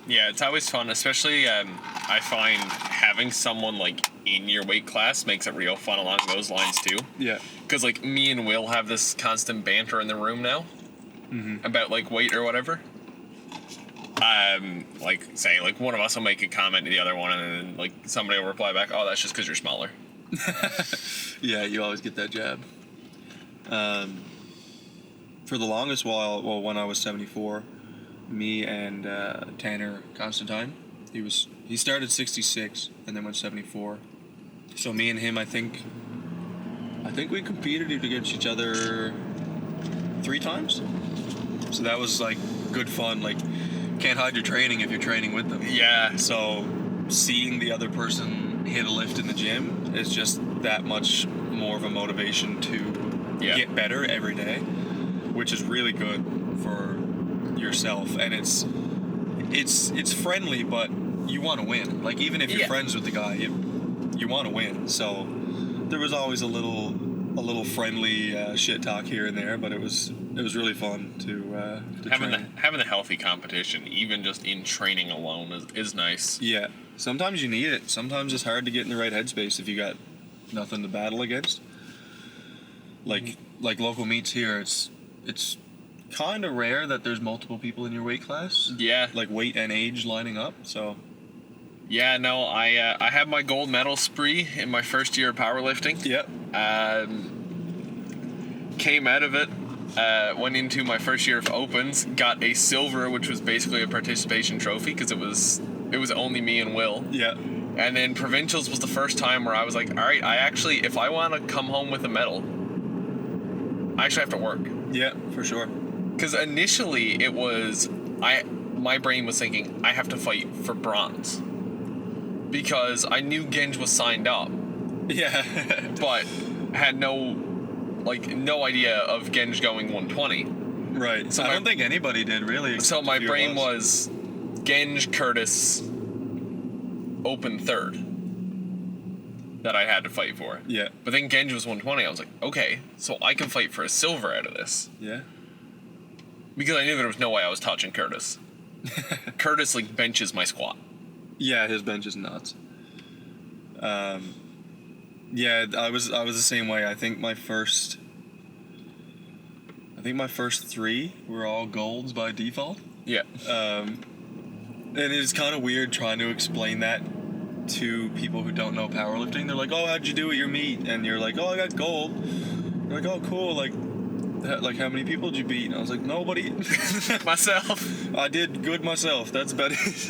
Yeah, it's always fun, especially I find having someone like in your weight class makes it real fun along those lines too. Yeah. Because like me and Will have this constant banter in the room now about like weight or whatever. Like saying like one of us will make a comment to the other one, and then like somebody will reply back, "Oh, that's just because you're smaller." Yeah, you always get that jab. For the longest while, when I was 74, me and Tanner Constantine, he started 66 and then went 74. So me and him, I think we competed against each other 3 times. So that was like good fun. Like, can't hide your training if you're training with them. Yeah. So seeing the other person hit a lift in the gym is just that much more of a motivation to get better every day, which is really good for yourself. And it's friendly, but you want to win. Like, even if you're friends with the guy, you want to win. So there was always a little friendly shit talk here and there, but it was really fun to having the healthy competition, even just in training alone, is nice. Yeah, sometimes you need it. Sometimes it's hard to get in the right headspace if you got nothing to battle against. Like local meets here, it's kind of rare that there's multiple people in your weight class. Yeah, like weight and age lining up. So. Yeah, no, I had my gold medal spree in my first year of powerlifting. Yep. Came out of it, went into my first year of opens, got a silver, which was basically a participation trophy because it was only me and Will. Yeah. And then provincials was the first time where I was like, all right, if I want to come home with a medal, I actually have to work. Yeah, for sure. Because initially it was, my brain was thinking I have to fight for bronze. Because I knew Genge was signed up. Yeah. But had no idea of Genge going 120. Right. So I don't think anybody did, really. So my brain was Genge, Curtis, open third that I had to fight for. Yeah. But then Genge was 120. I was like, okay, so I can fight for a silver out of this. Yeah. Because I knew there was no way I was touching Curtis. Curtis like benches my squat. Yeah, his bench is nuts. Yeah, I was the same way. I think my first 3 were all golds by default. Yeah. And it's kind of weird trying to explain that to people who don't know powerlifting. They're like, "Oh, how'd you do at your meet?" And you're like, "Oh, I got gold." They're like, "Oh, cool. Like how many people did you beat?" And I was like, "Nobody." Myself. I did good myself. That's about it.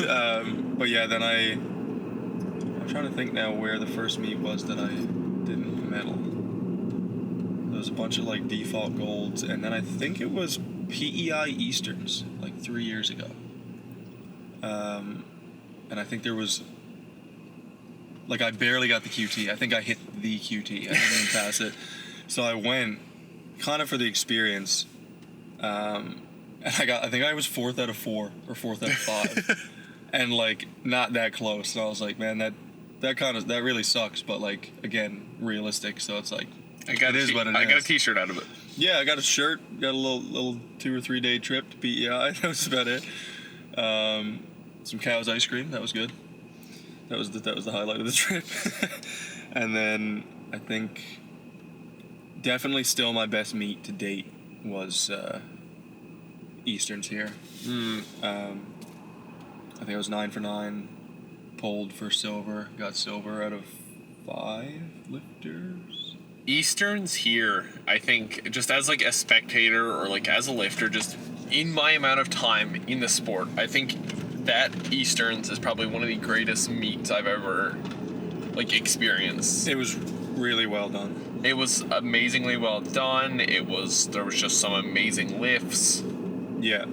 But yeah, then I'm trying to think now where the first meet was that I didn't medal. There was a bunch of like default golds, and then I think it was PEI Easterns like 3 years ago. And I think there was like I barely got the QT. I think I hit the QT. I didn't even pass it. So I went kind of for the experience. And I think I was 4th out of 4 or 4th out of 5. And like not that close. And I was like, man, that really sucks, but like again, realistic. So it's like I got a t-shirt out of it. Yeah, I got a shirt, got a little 2 or 3 day trip to PEI. That was about it. Some Cow's ice cream, that was good. That was the highlight of the trip. And then I think definitely still my best meet to date was Easterns here. I think I was 9 for 9. Pulled for silver. Got silver out of 5 lifters. Easterns here, I think, just as like a spectator or like as a lifter, just in my amount of time in the sport, I think that Easterns is probably one of the greatest meets I've ever like experienced. It was really well done. It was amazingly well done. There was just some amazing lifts. Yeah.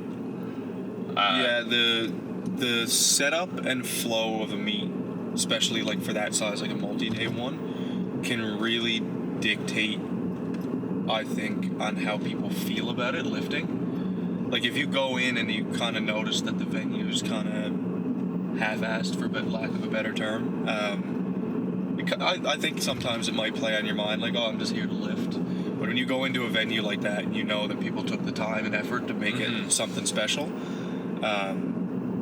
The setup and flow of a meet, especially like for that size, like a multi-day one, can really dictate, I think, on how people feel about it lifting. Like if you go in and you kind of notice that the venue's kind of half-assed, for lack of a better term, I think sometimes it might play on your mind like, oh, I'm just here to lift. But when you go into a venue like that and you know that people took the time and effort to make it something special,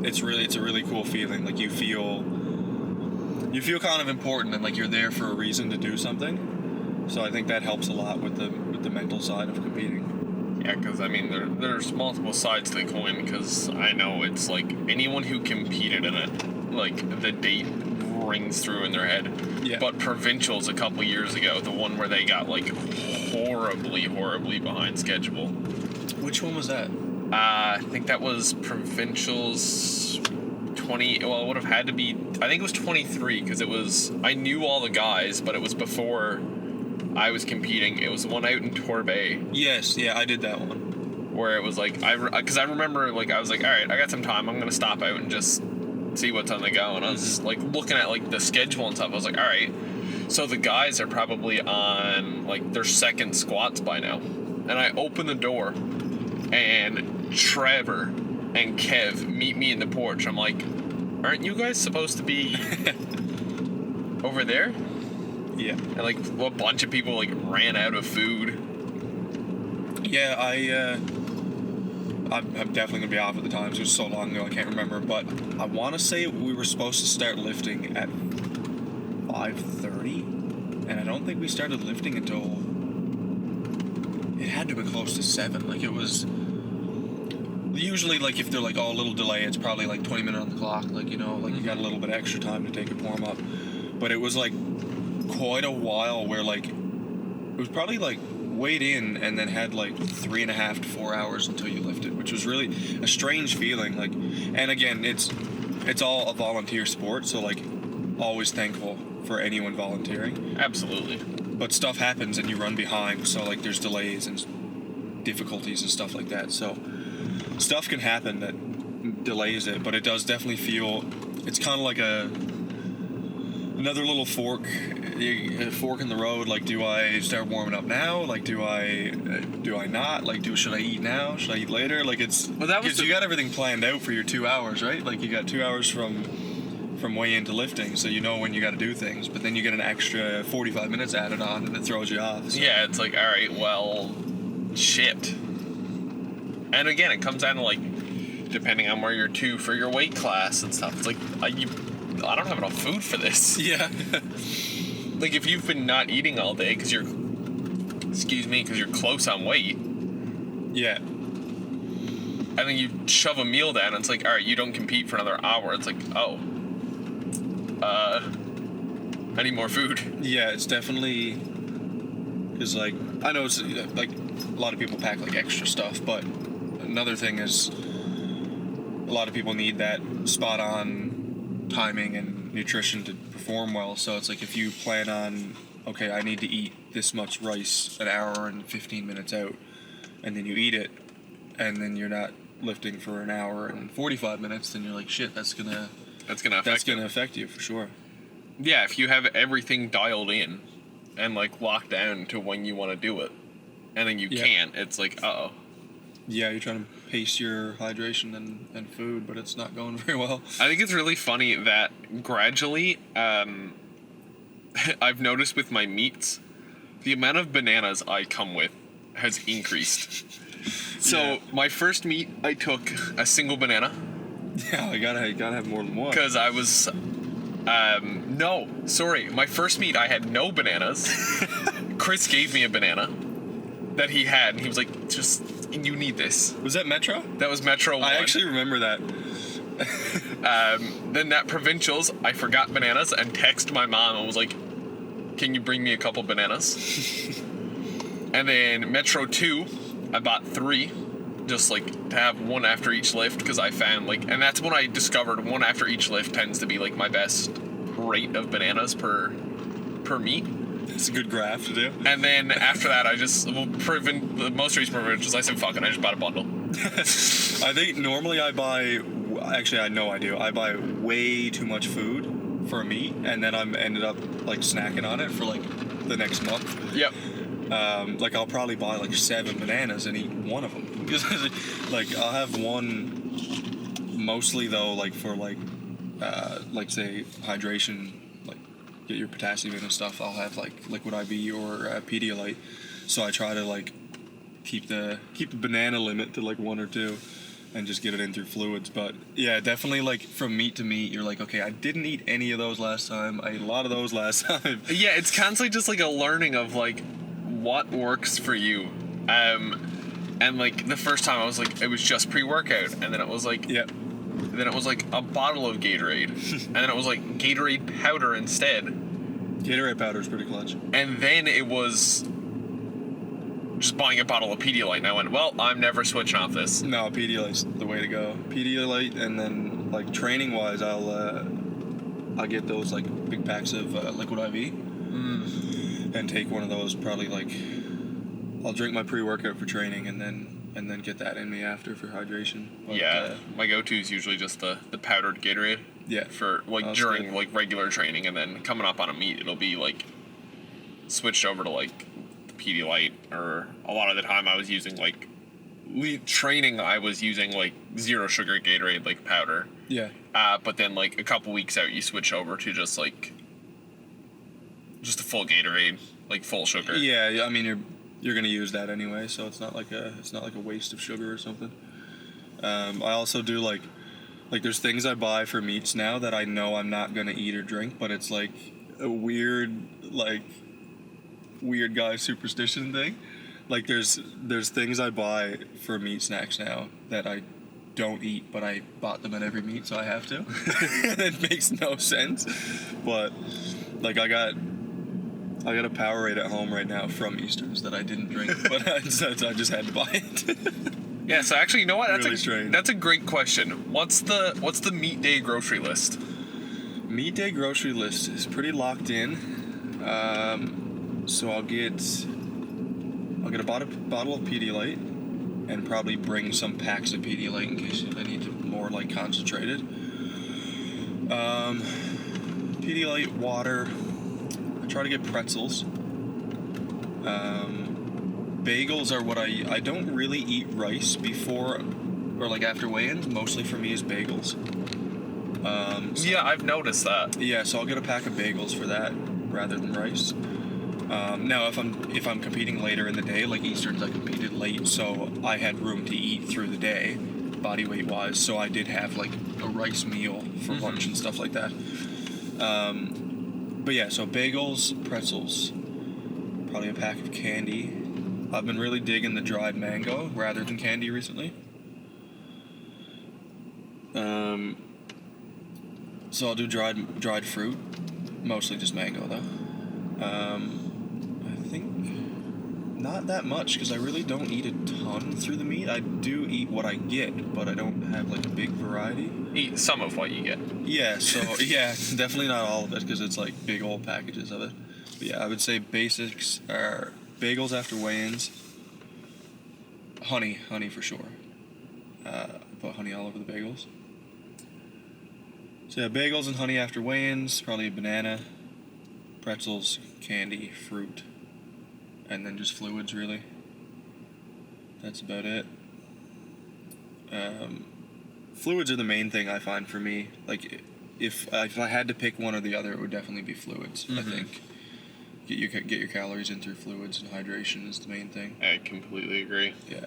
it's a really cool feeling. Like you feel kind of important and like you're there for a reason to do something. So I think that helps a lot with the mental side of competing. Yeah, because I mean there's multiple sides to the coin. Because I know it's like anyone who competed in it, like the date rings through in their head. Yeah. But Provincials a couple years ago, the one where they got like horribly behind schedule. Which one was that? I think that was Provincials 20. Well, it would have had to be. I think it was 23 because it was. I knew all the guys, but it was before I was competing. It was the one out in Torbay. Yes, yeah, I did that one. Where it was like because I remember like I was like, all right, I got some time. I'm gonna stop out and just see what's on the go. And I was like looking at like the schedule and stuff. I was like, all right, so the guys are probably on like their second squats by now. And I open the door, and Trevor and Kev meet me in the porch. I'm like, aren't you guys supposed to be over there? Yeah. And like a bunch of people like ran out of food. Yeah, I'm definitely gonna be off at the times. It was so long ago I can't remember, but I want to say we were supposed to start lifting at 5:30, and I don't think we started lifting until it had to have been close to 7. Like it was usually like if they're like a little delay, it's probably like 20 minutes on the clock. Like you know, like you got a little bit extra time to take your warm up, but it was like quite a while where like it was probably like weighed in and then had like 3.5 to 4 hours until you lifted, which was really a strange feeling. Like, and again, it's all a volunteer sport, so like always thankful for anyone volunteering. Absolutely. But stuff happens and you run behind, so like there's delays and difficulties and stuff like that. So stuff can happen that delays it, but it does definitely feel it's kind of like another little fork in the road. Like, do I start warming up now? Like, do I not? Like, should I eat now? Should I eat later? Like, it's because you got everything planned out for your 2 hours, right? Like, you got 2 hours from weigh into lifting, so you know when you got to do things. But then you get an extra 45 minutes added on, and it throws you off. So. Yeah, it's like, all right, well, shit. And again, it comes down to like, depending on where you're to for your weight class and stuff. It's like I don't have enough food for this. Yeah. Like if you've been not eating all day because you're close on weight. Yeah. And then you shove a meal down and it's like, all right, you don't compete for another hour. It's like, oh, I need more food. Yeah, it's definitely, because like, I know it's like a lot of people pack like extra stuff, but another thing is a lot of people need that spot on timing and nutrition to perform well. So it's like if you plan on, okay, I need to eat this much rice an hour and 15 minutes out, and then you eat it, and then you're not lifting for an hour and 45 minutes, then you're like, shit, that's gonna affect you for sure. Yeah, if you have everything dialed in and like locked down to when you want to do it, and then you can't, it's like, uh-oh. Yeah, you're trying to pace your hydration and food, but it's not going very well. I think it's really funny that gradually, I've noticed with my meats, the amount of bananas I come with has increased. So my first meat, I took a single banana. Yeah, I gotta have more than one. Because I was, my first meat I had no bananas. Chris gave me a banana that he had, and he was like, you need this. Was that Metro? That was Metro 1. I actually remember that. Then that Provincials, I forgot bananas and texted my mom and was like, can you bring me a couple bananas? And then Metro 2, I bought 3, just like to have one after each lift, because I found like, and that's when I discovered one after each lift tends to be like my best rate of bananas per meet. It's a good graph to do. And then after that, I just, the most recent Provincials, I said fuck it, I just bought a bundle. I think normally actually I know I do. I buy way too much food for a meet, and then I'm ended up like snacking on it for like the next month. Yep. Like I'll probably buy like 7 bananas and eat one of them. Because like I'll have one, mostly though, like for like say hydration, like get your potassium in and stuff. I'll have like liquid IV or Pedialyte. So I try to like keep the banana limit to like 1 or 2 and just get it in through fluids. But yeah, definitely like from meet to meet, you're like, okay, I didn't eat any of those last time. I ate a lot of those last time. Yeah, it's constantly just like a learning of like what works for you. And like the first time I was like, it was just pre-workout, and then it was like, Yeah. then it was like a bottle of Gatorade, and then it was like Gatorade powder instead, Gatorade powder is pretty clutch. and then it was just buying a bottle of Pedialyte, and I went, well, I'm never switching off this. No, Pedialyte's the way to go. Pedialyte, and then like training wise, I'll get those like big packs of liquid IV, and take one of those. Probably like I'll drink my pre-workout for training, and then get that in me after for hydration. But, Yeah, my go-to is usually just the powdered Gatorade. Yeah. For like That's during good. like regular training, and then coming up on a meet, it'll be like switched over to like the Pedialyte, or a lot of the time I was using like training. I was using like 0 sugar Gatorade, like powder. Yeah. But then like a couple weeks out, you switch over to just a full Gatorade, like full sugar. Yeah, I mean you're gonna use that anyway, so it's not like a waste of sugar or something. I also do like there's things I buy for meats now that I know I'm not gonna eat or drink, but it's like a weird guy superstition thing. Like there's things I buy for meat snacks now that I don't eat, but I bought them at every meet, so I have to. It makes no sense, but like I got a Powerade at home right now from Easter's that I didn't drink, but I just had to buy it. Yeah. So actually, you know what? Really strange. That's a great question. What's the meet day grocery list? Meat day grocery list is pretty locked in. So I'll get a bottle of Pedialyte, and probably bring some packs of Pedialyte in case I need to more like concentrated. Pedialyte, water. I try to get pretzels. Bagels are what I don't really eat rice before or like after weigh-ins. Mostly for me is bagels. Yeah, I've noticed that. Yeah, so I'll get a pack of bagels for that rather than rice. Now, if I'm competing later in the day, like Easterns, I competed late, so I had room to eat through the day, body weight wise. So I did have like a rice meal for lunch and stuff like that. But yeah, so bagels, pretzels, probably a pack of candy. I've been really digging the dried mango rather than candy recently. So I'll do dried fruit, mostly just mango though. I think not that much because I really don't eat a ton through the meat. I do eat what I get, but I don't have like a big variety. Eat some of what you get. Yeah, so yeah, definitely not all of it because it's like big old packages of it. But yeah, I would say basics are bagels after weigh-ins, honey for sure. I put honey all over the bagels. So yeah, bagels and honey after weigh-ins, probably a banana, pretzels, candy, fruit, and then just fluids really. That's about it. Fluids are the main thing I find for me. Like if I had to pick one or the other, it would definitely be fluids. I think get your calories in through fluids, and hydration is the main thing. I completely agree. Yeah.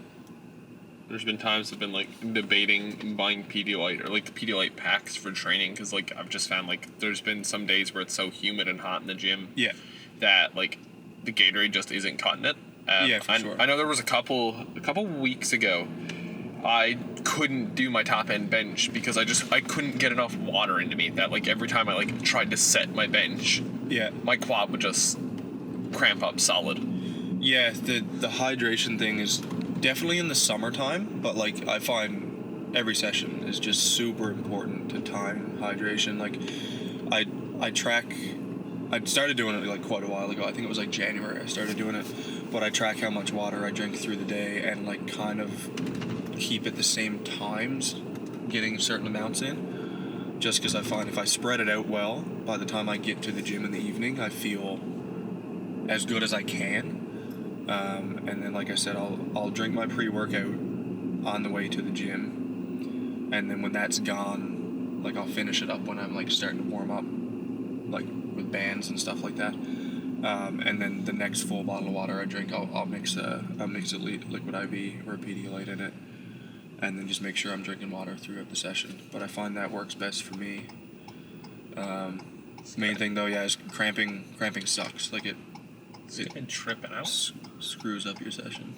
There's been times I've been like debating buying Pedialyte or like the Pedialyte packs for training, because like I've just found like there's been some days where it's so humid and hot in the gym that like the Gatorade just isn't cutting it. Yeah, for sure. I know there was a couple weeks ago, I couldn't do my top end bench because I couldn't get enough water into me. That like every time I like tried to set my bench, Yeah. my quad would just cramp up solid. Yeah, the hydration thing is definitely in the summertime, but like I find every session is just super important to time hydration. Like I track. I started doing it like quite a while ago. I think it was like January I started doing it, but I track how much water I drink through the day and like kind of keep at the same times, getting certain amounts in. Just because I find if I spread it out well, by the time I get to the gym in the evening, I feel as good as I can. And then, like I said, I'll drink my pre-workout on the way to the gym, and then when that's gone, like I'll finish it up when I'm like starting to warm up, like with bands and stuff like that. And then the next full bottle of water I drink, I'll mix a liquid IV or a Pedialyte in it, and then just make sure I'm drinking water throughout the session. But I find that works best for me. Main thing though, yeah, is cramping. Cramping sucks. Like it And tripping out. screws up your session.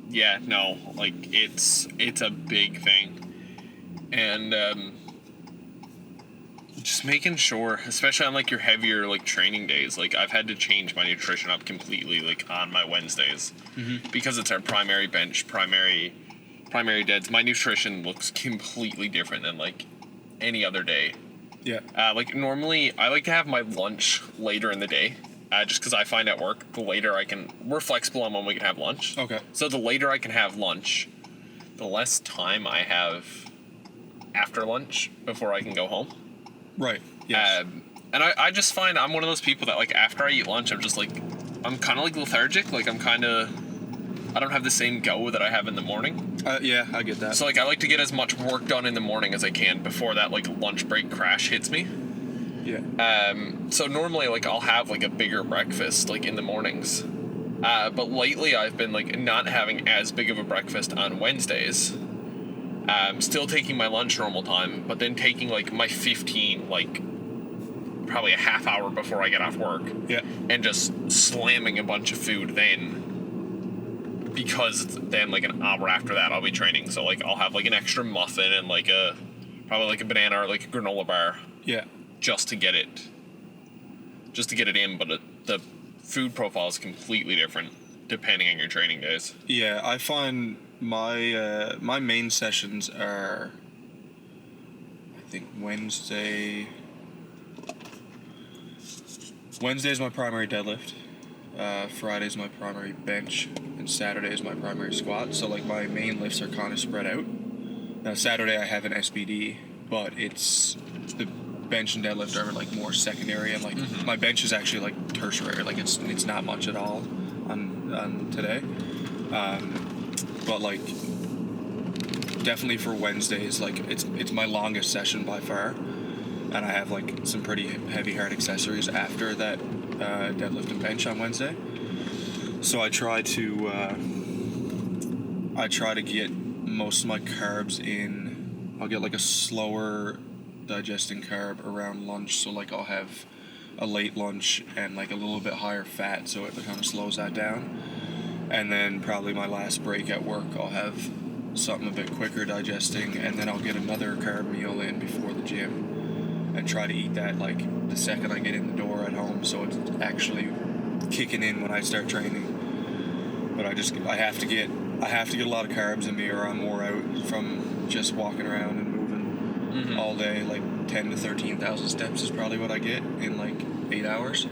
Yeah, no, like it's a big thing, and just making sure, especially on like your heavier like training days, like I've had to change my nutrition up completely like on my Wednesdays, because it's our primary bench, primary deads. My nutrition looks completely different than like any other day. Yeah. Like normally I like to have my lunch later in the day. Just because I find at work, the later we're flexible on when we can have lunch. Okay. So the later I can have lunch, the less time I have after lunch before I can go home. Right. Yes. And I just find I'm one of those people that like after I eat lunch, I'm just like, I'm kind of like lethargic. Like I don't have the same go that I have in the morning. Yeah, I get that. So like I like to get as much work done in the morning as I can before that like lunch break crash hits me. Yeah. So normally, like, I'll have, like, a bigger breakfast, like, in the mornings. But lately, I've been, like, not having as big of a breakfast on Wednesdays. Still taking my lunch normal time, but then taking, like, my 15, like, probably a half hour before I get off work. Yeah. And just slamming a bunch of food then. Because then, like, an hour after that, I'll be training. So, like, I'll have, like, an extra muffin and, like, probably, like, a banana or, like, a granola bar. Yeah. Just to get it in, but the food profile is completely different depending on your training days. Yeah, I find my my main sessions are, I think Wednesday is my primary deadlift, Friday is my primary bench, and Saturday is my primary squat. So like my main lifts are kind of spread out. Now Saturday I have an SBD, but it's the bench and deadlift are like more secondary, and like my bench is actually like tertiary, like it's not much at all on today, but like definitely for Wednesdays, like it's my longest session by far, and I have like some pretty heavy hard accessories after that deadlift and bench on Wednesday. So I try to get most of my carbs in. I'll get like a slower digesting carb around lunch, so like I'll have a late lunch and like a little bit higher fat, so it kind of slows that down, and then probably my last break at work I'll have something a bit quicker digesting, and then I'll get another carb meal in before the gym and try to eat that like the second I get in the door at home, so it's actually kicking in when I start training. But I have to get a lot of carbs in me, or I'm wore out from just walking around and all day. Like 10 to 13,000 steps is probably what I get in like 8 hours.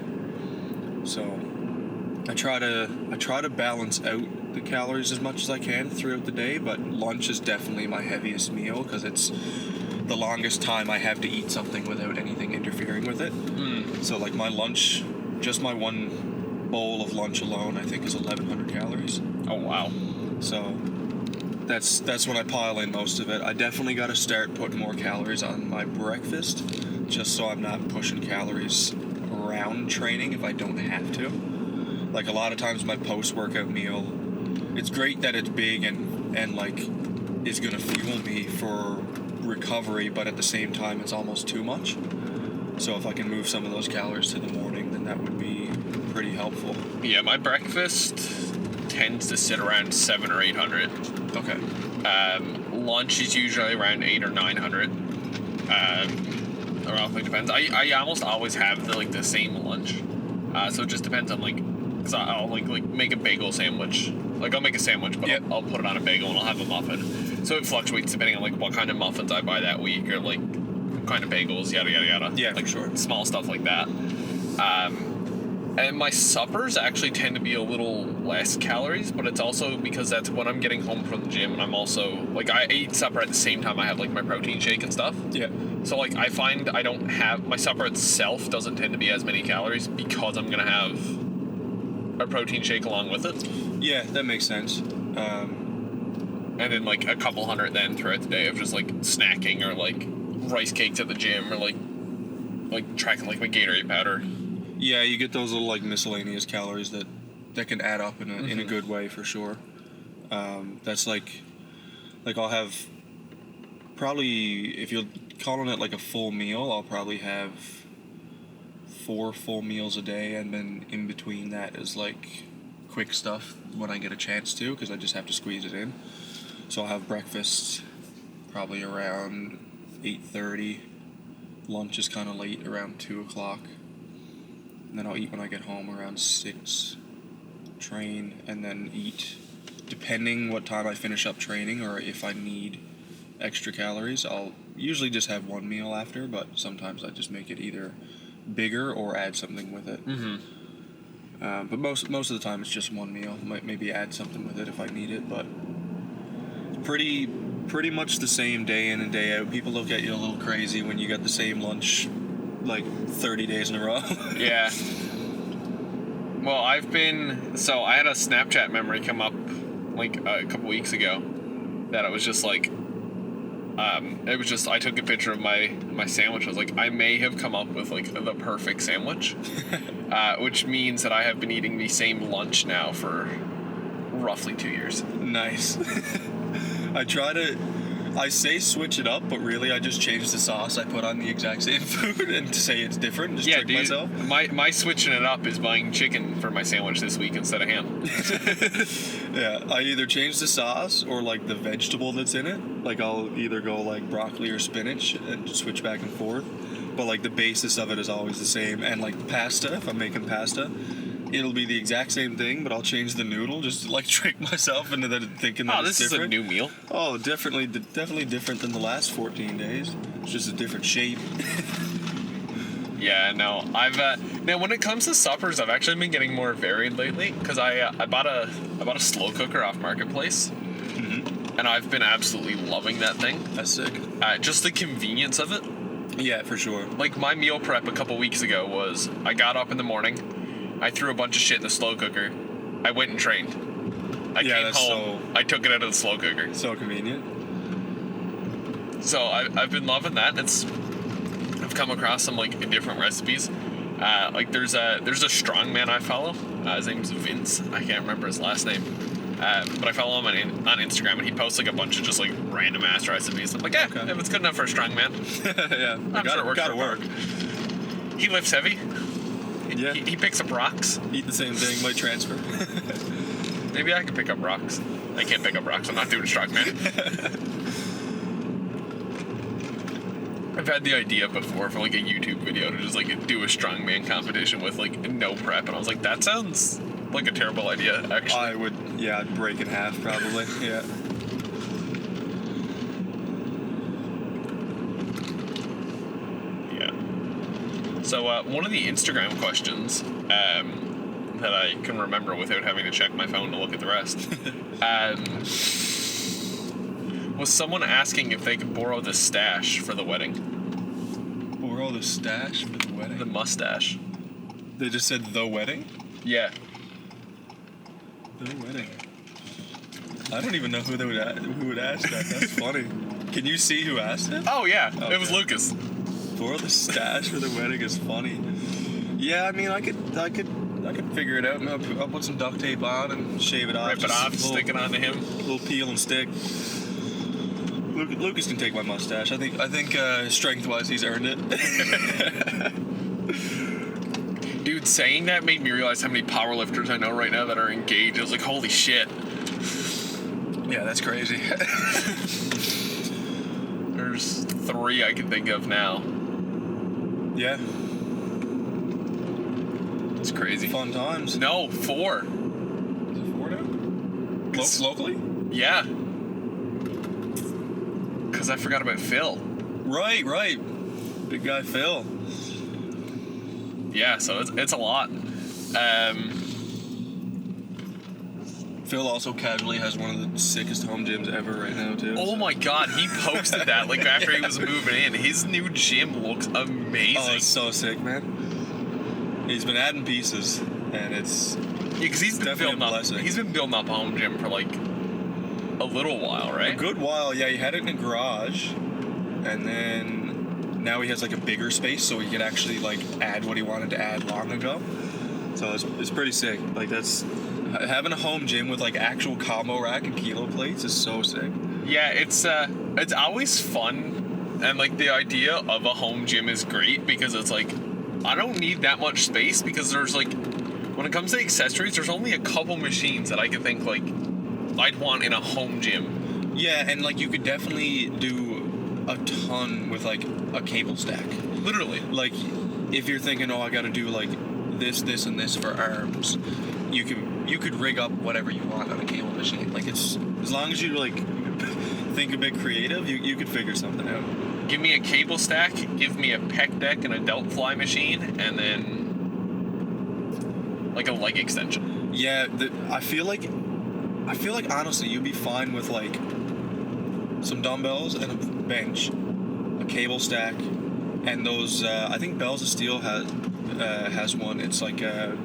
So I try to balance out the calories as much as I can throughout the day, but lunch is definitely my heaviest meal because it's the longest time I have to eat something without anything interfering with it. So like my lunch, just my one bowl of lunch alone, I think is 1,100 calories. Oh wow. So that's when I pile in most of it. I definitely got to start putting more calories on my breakfast, just so I'm not pushing calories around training if I don't have to. Like a lot of times my post-workout meal, it's great that it's big and like is gonna fuel me for recovery, but at the same time it's almost too much. So if I can move some of those calories to the morning, then that would be pretty helpful. Yeah, my breakfast tends to sit around 700 or 800. Okay. Lunch is usually around 800 or 900. It roughly depends. I almost always have the same lunch. So it just depends on because I'll make a bagel sandwich. I'll make a sandwich, but I'll put it on a bagel and I'll have a muffin. So it fluctuates depending on what kind of muffins I buy that week or what kind of bagels, yada yada yada. Yeah, for sure. Small stuff like that. And my suppers actually tend to be a little less calories, but it's also because that's when I'm getting home from the gym, and I'm also I eat supper at the same time I have my protein shake and stuff. Yeah. So I find I don't have my supper itself doesn't tend to be as many calories because I'm gonna have a protein shake along with it. Yeah, that makes sense. And then a couple hundred then throughout the day of just snacking or rice cakes at the gym or tracking my Gatorade powder. Yeah, you get those little miscellaneous calories that can add up in a good way for sure. That's I'll have probably, if you're calling it a full meal, I'll probably have 4 full meals a day, and then in between that is quick stuff when I get a chance to, because I just have to squeeze it in. So I'll have breakfast probably around 8:30. Lunch is kind of late, around 2 o'clock. And then I'll eat when I get home around 6, train, and then eat. Depending what time I finish up training or if I need extra calories, I'll usually just have one meal after, but sometimes I just make it either bigger or add something with it. Mm-hmm. But most of the time it's just one meal. Might maybe add something with it if I need it, but pretty much the same day in and day out. People look at you a little crazy when you got the same lunch 30 days in a row. Yeah. Well, I had a Snapchat memory come up a couple weeks ago that it was just I took a picture of my sandwich. I was I may have come up with the perfect sandwich, which means that I have been eating the same lunch now for roughly 2 years. Nice. I say switch it up, but really I just change the sauce. I put on the exact same food and say it's different. Just trick myself. My switching it up is buying chicken for my sandwich this week instead of ham. Yeah, I either change the sauce or the vegetable that's in it. I'll either go broccoli or spinach and switch back and forth. But the basis of it is always the same. And pasta, if I'm making pasta, it'll be the exact same thing, but I'll change the noodle just to trick myself into thinking that it's different. This is a new meal. Oh, definitely different than the last 14 days. It's just a different shape. Yeah, no, I've now when it comes to suppers, I've actually been getting more varied lately because I bought a slow cooker off Marketplace, and I've been absolutely loving that thing. That's sick. Just the convenience of it. Yeah, for sure. My meal prep a couple weeks ago was I got up in the morning. I threw a bunch of shit in the slow cooker. I went and trained. I came home. I took it out of the slow cooker. So convenient. So I've been loving that. I've come across some different recipes. There's a strongman I follow. His name's Vince. I can't remember his last name. But I follow him on Instagram, and he posts a bunch of just random ass recipes. I'm okay. If it's good enough for a strongman, yeah, I'm sure it works. Gotta work. He lifts heavy. Yeah. He picks up rocks. Eat the same thing, might transfer. Maybe I can pick up rocks. I can't pick up rocks. I'm not doing strongman. I've had the idea before for a YouTube video to just do a strongman competition with no prep, and I was that sounds like a terrible idea. Actually, I'd break in half probably. Yeah. So one of the Instagram questions that I can remember without having to check my phone to look at the rest was someone asking if they could borrow the stash for the wedding. Borrow the stash for the wedding? The mustache. They just said the wedding? Yeah. The wedding. I don't even know who would ask that. That's funny. Can you see who asked it? Oh yeah, okay. It was Lucas. Borrow the stash for the wedding is funny. Yeah, I mean, I could figure it out. I'll put some duct tape on and shave it off. Rip it off, stick it onto him. A little peel and stick. Lucas can take my mustache. I think strength-wise, he's earned it. Dude, saying that made me realize how many powerlifters I know right now that are engaged. I was like, holy shit. Yeah, that's crazy. There's 3 I can think of now. Yeah. It's crazy. Fun times. No, 4. Is it 4 now? Locally? Yeah. Because I forgot about Phil. Right. Big guy Phil. Yeah, so it's a lot. Phil also casually has one of the sickest home gyms ever right now, too. Oh my god, he posted that like after he was moving in. His new gym looks amazing. Oh, it's so sick, man. He's been adding pieces, and it's because he's been definitely building a blessing. He's been building up a home gym for like a little while, right? A good while, yeah. He had it in a garage, and then now he has like a bigger space, so he could actually like add what he wanted to add long ago. So it's pretty sick. Like that's having a home gym with like actual combo rack and kilo plates is so sick. Yeah, it's always fun, and like the idea of a home gym is great because it's like I don't need that much space because there's like when it comes to accessories, there's only a couple machines that I can think like I'd want in a home gym. Yeah, and like you could definitely do a ton with like a cable stack. Literally. Like if you're thinking, oh, I got to do like this, and this for arms, you could rig up whatever you want on a cable machine. Like it's as long as you like think a bit creative, you could figure something out. Give me a cable stack, give me a pec deck and a delt fly machine, and then like a leg extension. Yeah, I feel like honestly you'd be fine with like some dumbbells and a bench, a cable stack, and those I think Bells of Steel has one. It's like a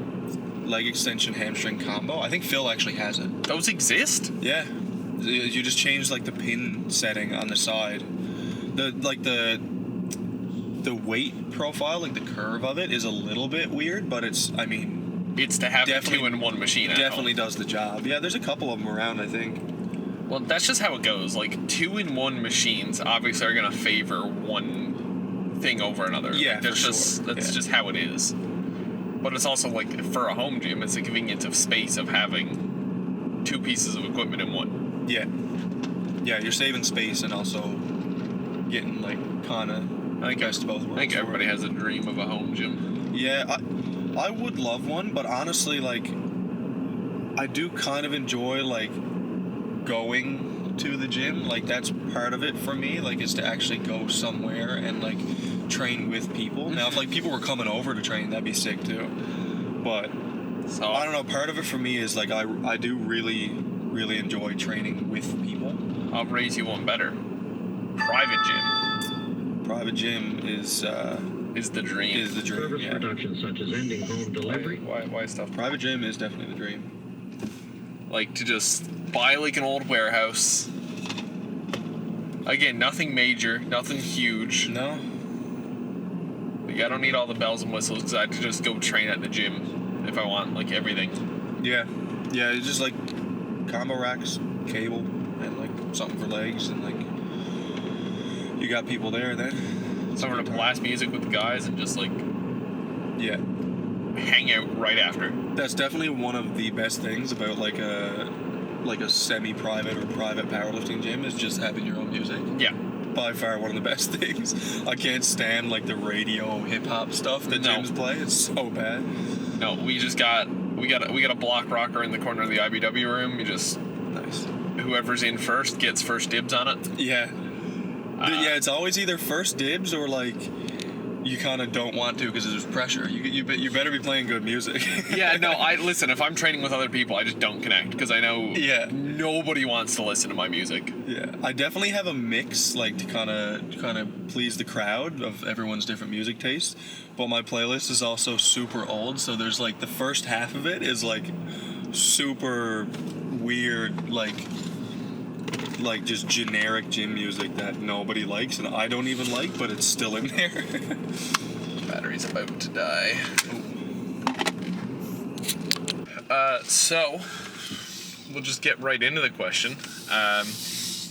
leg extension hamstring combo. I think Phil actually has it. Those exist? Yeah, you just change like the pin setting on the side. The weight profile, like the curve of it, is a little bit weird, but it's to have a 2-in-1 machine. Definitely does the job. Yeah, there's a couple of them around, I think. Well, that's just how it goes. Like 2-in-1 machines obviously are gonna favor one thing over another. Yeah, that's just how it is. But it's also like for a home gym, it's the convenience of space of having 2 pieces of equipment in one. Yeah, you're saving space and also getting like kind of best of both worlds. I think everybody has a dream of a home gym. Yeah, I would love one, but honestly, like I do kind of enjoy like going to the gym. Like that's part of it for me. Like is to actually go somewhere and like train with people. Now, if like people were coming over to train, that'd be sick too. But So I don't know. Part of it for me is like I do really enjoy training with people. I'll raise you one better. Private gym Private gym is the dream. Service Yeah. reductions such as ending home delivery. Why stuff? Private gym is definitely the dream. Like to just buy like an old warehouse. Again, nothing major, nothing huge. No. Like, I don't need all the bells and whistles because I have to just go train at the gym if I want like everything. Yeah. It's just like combo racks, cable, and like something for legs, and like you got people there then. Somewhere to blast music with the guys and just like Yeah. hang out right after. That's definitely one of the best things about like a semi-private or private powerlifting gym is just having your own music. Yeah. By far one of the best things. I can't stand like the radio hip hop stuff that gyms play. It's so bad. No, we got a block rocker in the corner of the IBW room. You just Nice. whoever's in first gets first dibs on it. Yeah. It's always either first dibs or like you kind of don't want to because there's pressure. You better be playing good music. Yeah, no, listen, if I'm training with other people, I just don't connect because I know nobody wants to listen to my music. Yeah, I definitely have a mix, like to kind of please the crowd of everyone's different music tastes. But my playlist is also super old, so there's like the first half of it is like super weird, like just generic gym music that nobody likes and I don't even like, but it's still in there. Battery's about to die. So we'll just get right into the question.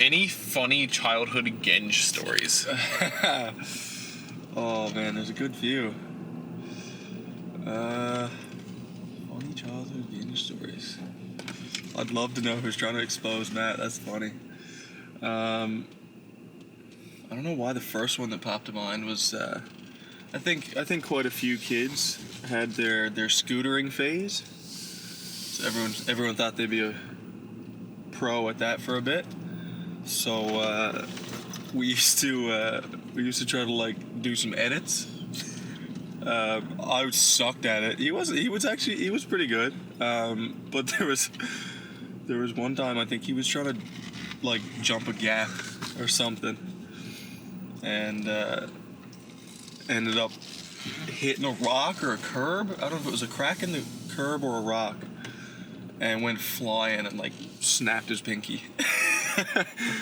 Any funny childhood Genge stories? Oh man, there's a good few. Funny childhood Genge stories. I'd love to know who's trying to expose Matt. That's funny. I don't know why the first one that popped to mind was. I think quite a few kids had their scootering phase. So everyone thought they'd be a pro at that for a bit. So we used to try to like do some edits. I sucked at it. He was pretty good. But there was one time I think he was trying to like jump a gap or something, and ended up hitting a rock or a curb. I don't know if it was a crack in the curb or a rock, and went flying and like snapped his pinky.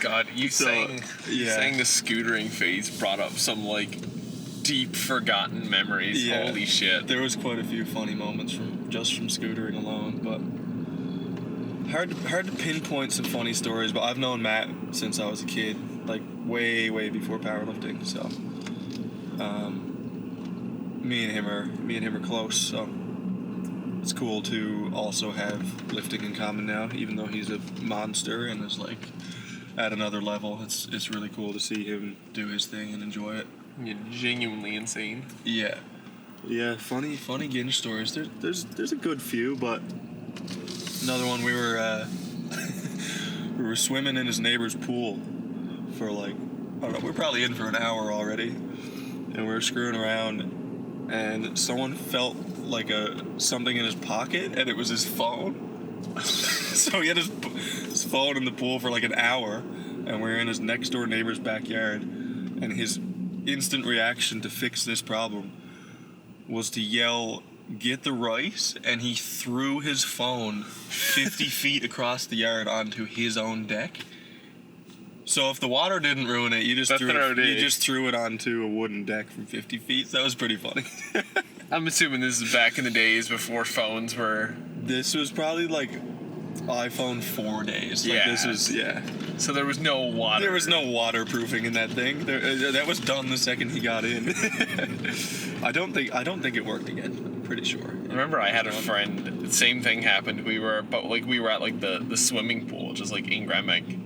God, saying the scootering phase brought up some like deep forgotten memories. Yeah. Holy shit. There was quite a few funny moments from scootering alone, but hard to pinpoint some funny stories. But I've known Matt since I was a kid, like way before powerlifting. So me and him are close. So it's cool to also have lifting in common now, even though he's a monster and is like at another level. It's really cool to see him do his thing and enjoy it. You're genuinely insane. Yeah, funny Genge stories. There's a good few, but another one, we were swimming in his neighbor's pool for like, I don't know, we're probably in for an hour already, and we were screwing around, and someone felt like something in his pocket, and it was his phone. So he had his phone in the pool for like an hour, and we were in his next door neighbor's backyard, and his instant reaction to fix this problem was to yell, "Get the rice," and he threw his phone 50 feet across the yard onto his own deck. So if the water didn't ruin it, you just threw it onto a wooden deck from 50 feet. That was pretty funny. I'm assuming this is back in the days before phones were... This was probably like iPhone 4 days. Like, yeah. This was, yeah. So there was no water. There was no waterproofing in that thing. That was done the second he got in. I don't think it worked again. I'm pretty sure. I remember I had a friend. The same thing happened. We were at like the swimming pool, just like in Gremig,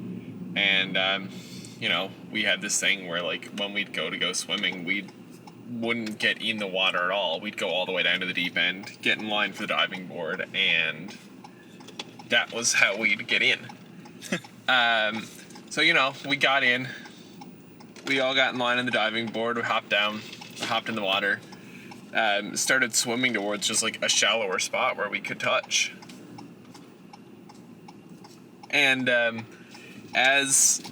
and we had this thing where like when we'd go swimming, we wouldn't get in the water at all. We'd go all the way down to the deep end, get in line for the diving board, and that was how we'd get in. So we got in. We all got in line on the diving board. We hopped down, hopped in the water, started swimming towards just like a shallower spot where we could touch. And as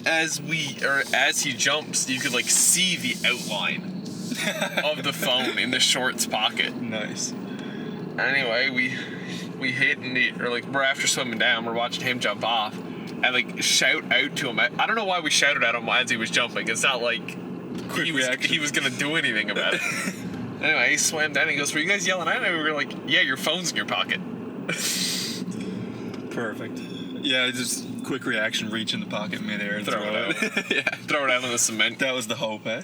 he jumps, you could like see the outline of the phone in the shorts pocket. Nice. Anyway, we hit we're after swimming down, we're watching him jump off, and like shout out to him. I don't know why we shouted at him as he was jumping. It's not like he was gonna do anything about it. Anyway, he swam down and he goes, "Were you guys yelling at me?" We were like, "Yeah, your phone's in your pocket." Perfect. Yeah, just quick reaction, reach in the pocket midair and throw it out. Yeah, throw it out on the cement. That was the hope, eh?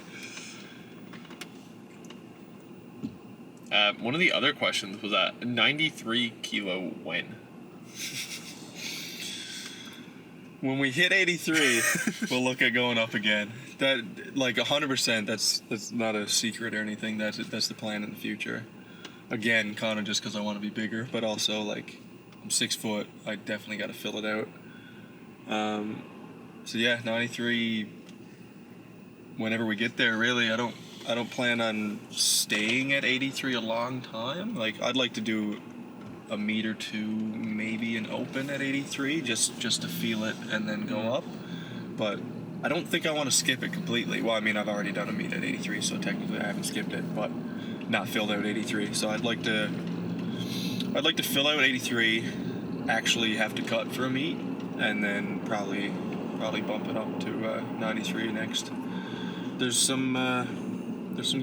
One of the other questions was 93 kilo when? When we hit 83, we'll look at going up again. That, like 100%, that's not a secret or anything. That's the plan in the future. Again, kind of just because I want to be bigger, but also like I'm 6 foot. I definitely got to fill it out. So yeah, 93. Whenever we get there, really, I don't plan on staying at 83 a long time. Like, I'd like to do a meet or two, maybe an open at 83, just to feel it and then go up. But I don't think I want to skip it completely. Well, I mean, I've already done a meet at 83, so technically I haven't skipped it, but not filled out 83. So I'd like to fill out 83, actually have to cut for a meet, and then probably bump it up to 93 next. There's some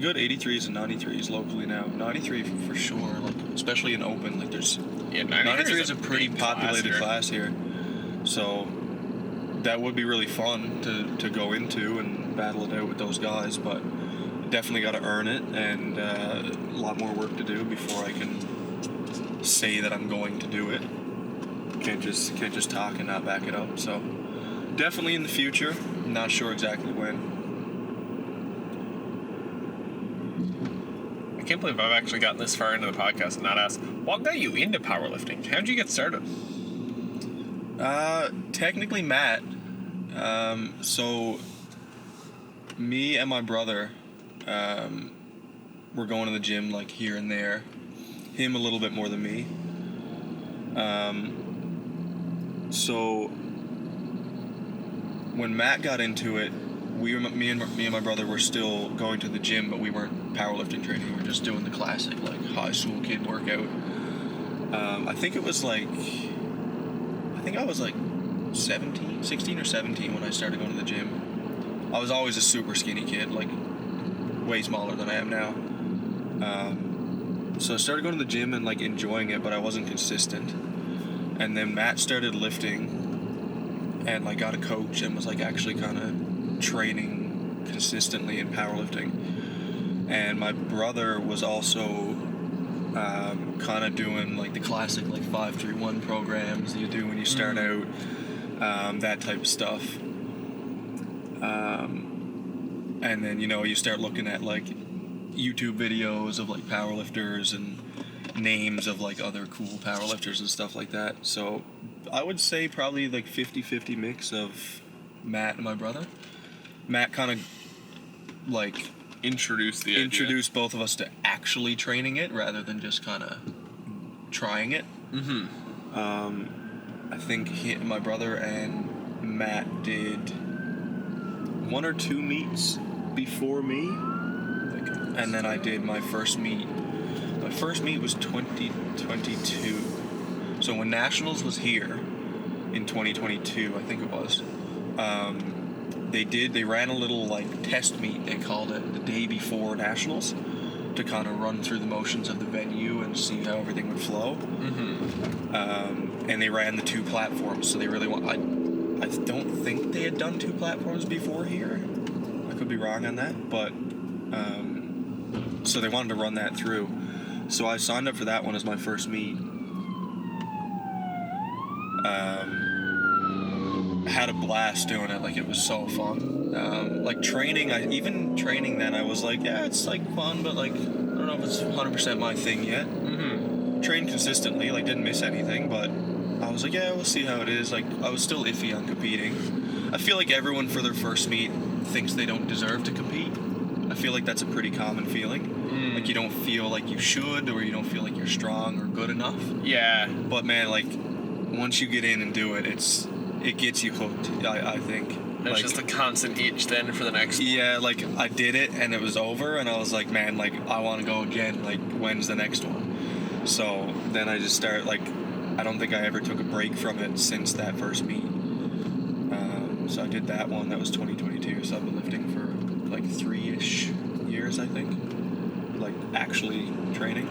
good 83s and 93s locally now. 93 for sure, like especially in open. Like 93 is a pretty populated class here. So that would be really fun to go into and battle it out with those guys, but definitely got to earn it, and a lot more work to do before I can say that I'm going to do it. Can't just talk and not back it up. So definitely in the future. I'm not sure exactly when. I can't believe I've actually gotten this far into the podcast and not asked, what got you into powerlifting? How'd you get started? Technically Matt. So me and my brother were going to the gym like here and there. Him a little bit more than me. So when Matt got into it, me and my brother were still going to the gym, but we weren't powerlifting training. We were just doing the classic like high school kid workout. I think I was like 16 or 17 when I started going to the gym. I was always a super skinny kid, like way smaller than I am now. So I started going to the gym and like enjoying it, but I wasn't consistent. And then Matt started lifting and like got a coach and was like actually kind of training consistently in powerlifting. And my brother was also kind of doing like the classic like 5-3-1 programs that you do when you start out, that type of stuff. And then, you know, you start looking at like YouTube videos of like powerlifters and names of like other cool powerlifters and stuff like that. So I would say probably like 50-50 mix of Matt and my brother. Matt kind of like introduced both of us to actually training it rather than just kind of trying it. I think my brother and Matt did 1 or 2 meets before me, and then I did my first meet. My first meet was 2022. So when Nationals was here in 2022, I think it was, they ran a little like test meet, they called it, the day before Nationals, to kind of run through the motions of the venue and see how everything would flow. And they ran the 2 platforms, so they really I don't think they had done 2 platforms before here. I could be wrong on that, but so they wanted to run that through. So I signed up for that one as my first meet. Had a blast doing it. Like, it was so fun. Like training then I was like, yeah, it's like fun, but like I don't know if it's 100% my thing yet. Trained consistently, like didn't miss anything, but I was like, yeah, we'll see how it is. Like, I was still iffy on competing. I feel like everyone for their first meet thinks they don't deserve to compete. I feel like that's a pretty common feeling. Like, you don't feel like you should, or you don't feel like you're strong or good enough. Yeah. But man, like, once you get in and do it, it gets you hooked, I think. There's like, just a constant itch then for the next one. Yeah, like, I did it and it was over, and I was like, man, like, I want to go again. Like, when's the next one? So then I just started, like, I don't think I ever took a break from it since that first meet. So I did that one. That was 2022. So I've been lifting for like 3-ish years, I think. Like, actually training.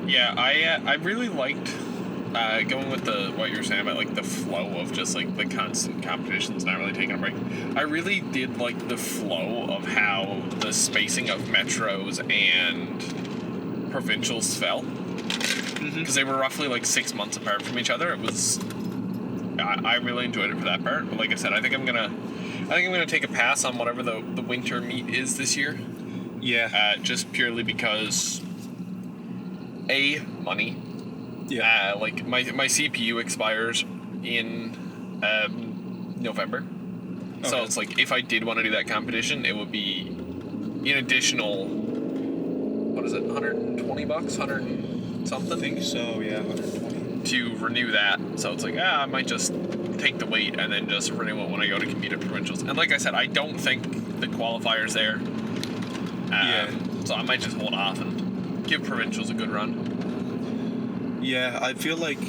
Yeah, I really liked going with what you were saying about like the flow of just like the constant competitions, not really taking a break. I really did like the flow of how the spacing of metros and provincials fell, because they were roughly like 6 months apart from each other. It was, I really enjoyed it for that part. But like I said, I think I'm gonna take a pass on whatever the winter meet is this year. Yeah. Just purely because money. Yeah. Like my CPU expires in November. Okay. So it's like, if I did want to do that competition, it would be an additional, what is it, $120, 100 something? I think so, yeah, 120. To renew that. So it's like, I might just take the weight and then just renew it when I go to compete at provincials. And like I said, I don't think the qualifier's there. So I might just hold off and give provincials a good run. Yeah, I feel like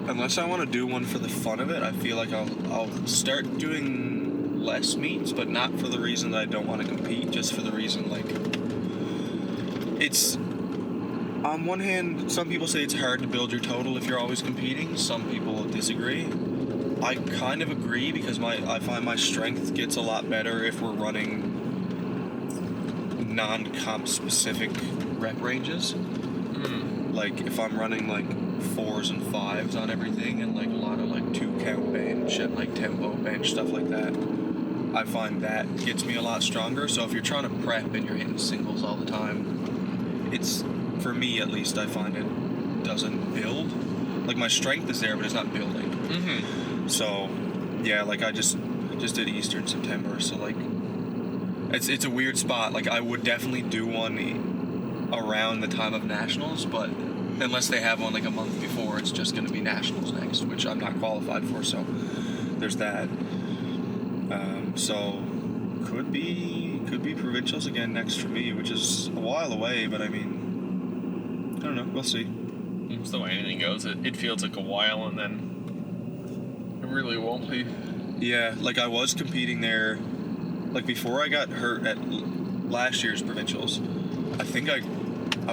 unless I want to do one for the fun of it, I feel like I'll start doing less meets, but not for the reason that I don't want to compete, just for the reason, like, it's, on one hand, some people say it's hard to build your total if you're always competing. Some people disagree. I kind of agree because I find my strength gets a lot better if we're running non-comp specific rep ranges. Like if I'm running like 4s and 5s on everything and like a lot of like 2 count bench and like tempo bench, stuff like that, I find that gets me a lot stronger. So if you're trying to prep and you're hitting singles all the time, it's, for me at least, I find it doesn't build. Like my strength is there, but it's not building. So yeah, like I just did Easter in September, so like it's a weird spot. Like I would definitely do one around the time of nationals, but unless they have one like a month before, it's just going to be nationals next, which I'm not qualified for, so there's that. So could be provincials again next for me, which is a while away, but I mean, I don't know, we'll see. It's the way anything goes. It feels like a while, and then it really won't be. Yeah, like I was competing there, like before I got hurt at last year's provincials. I think I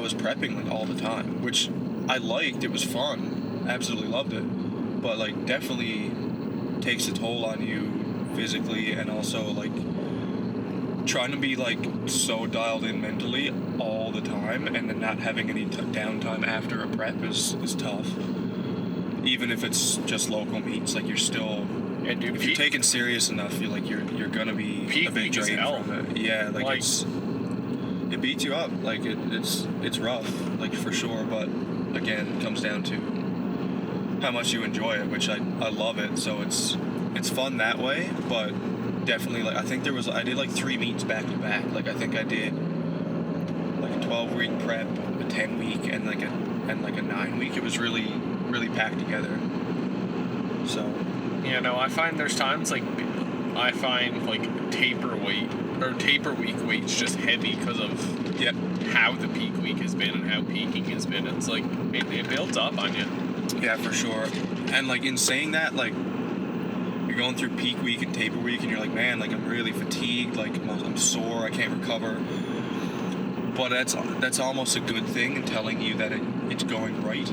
was prepping like all the time, which I liked. It was fun, absolutely loved it, but like definitely takes a toll on you physically, and also like trying to be like so dialed in mentally all the time and then not having any downtime after a prep is tough. Even if it's just local meets, like you're still, if you're taken serious enough, you're like you're gonna be a bit drained from it. Yeah, like it beats you up. Like it's rough, like for sure. But again, it comes down to how much you enjoy it, which I love it. So it's fun that way, but definitely, like I think I did like 3 meets back to back. Like I think I did like a 12-week prep, a 10-week, and like a 9-week. It was really packed together. So Yeah, no, I find there's times like taper week weight's just heavy because of how the peak week has been and how peaking has been. It's like it builds up on you. Yeah, for sure. And like in saying that, like you're going through peak week and taper week and you're like, man, like I'm really fatigued, like I'm sore, I can't recover. But that's almost a good thing in telling you that it's going right.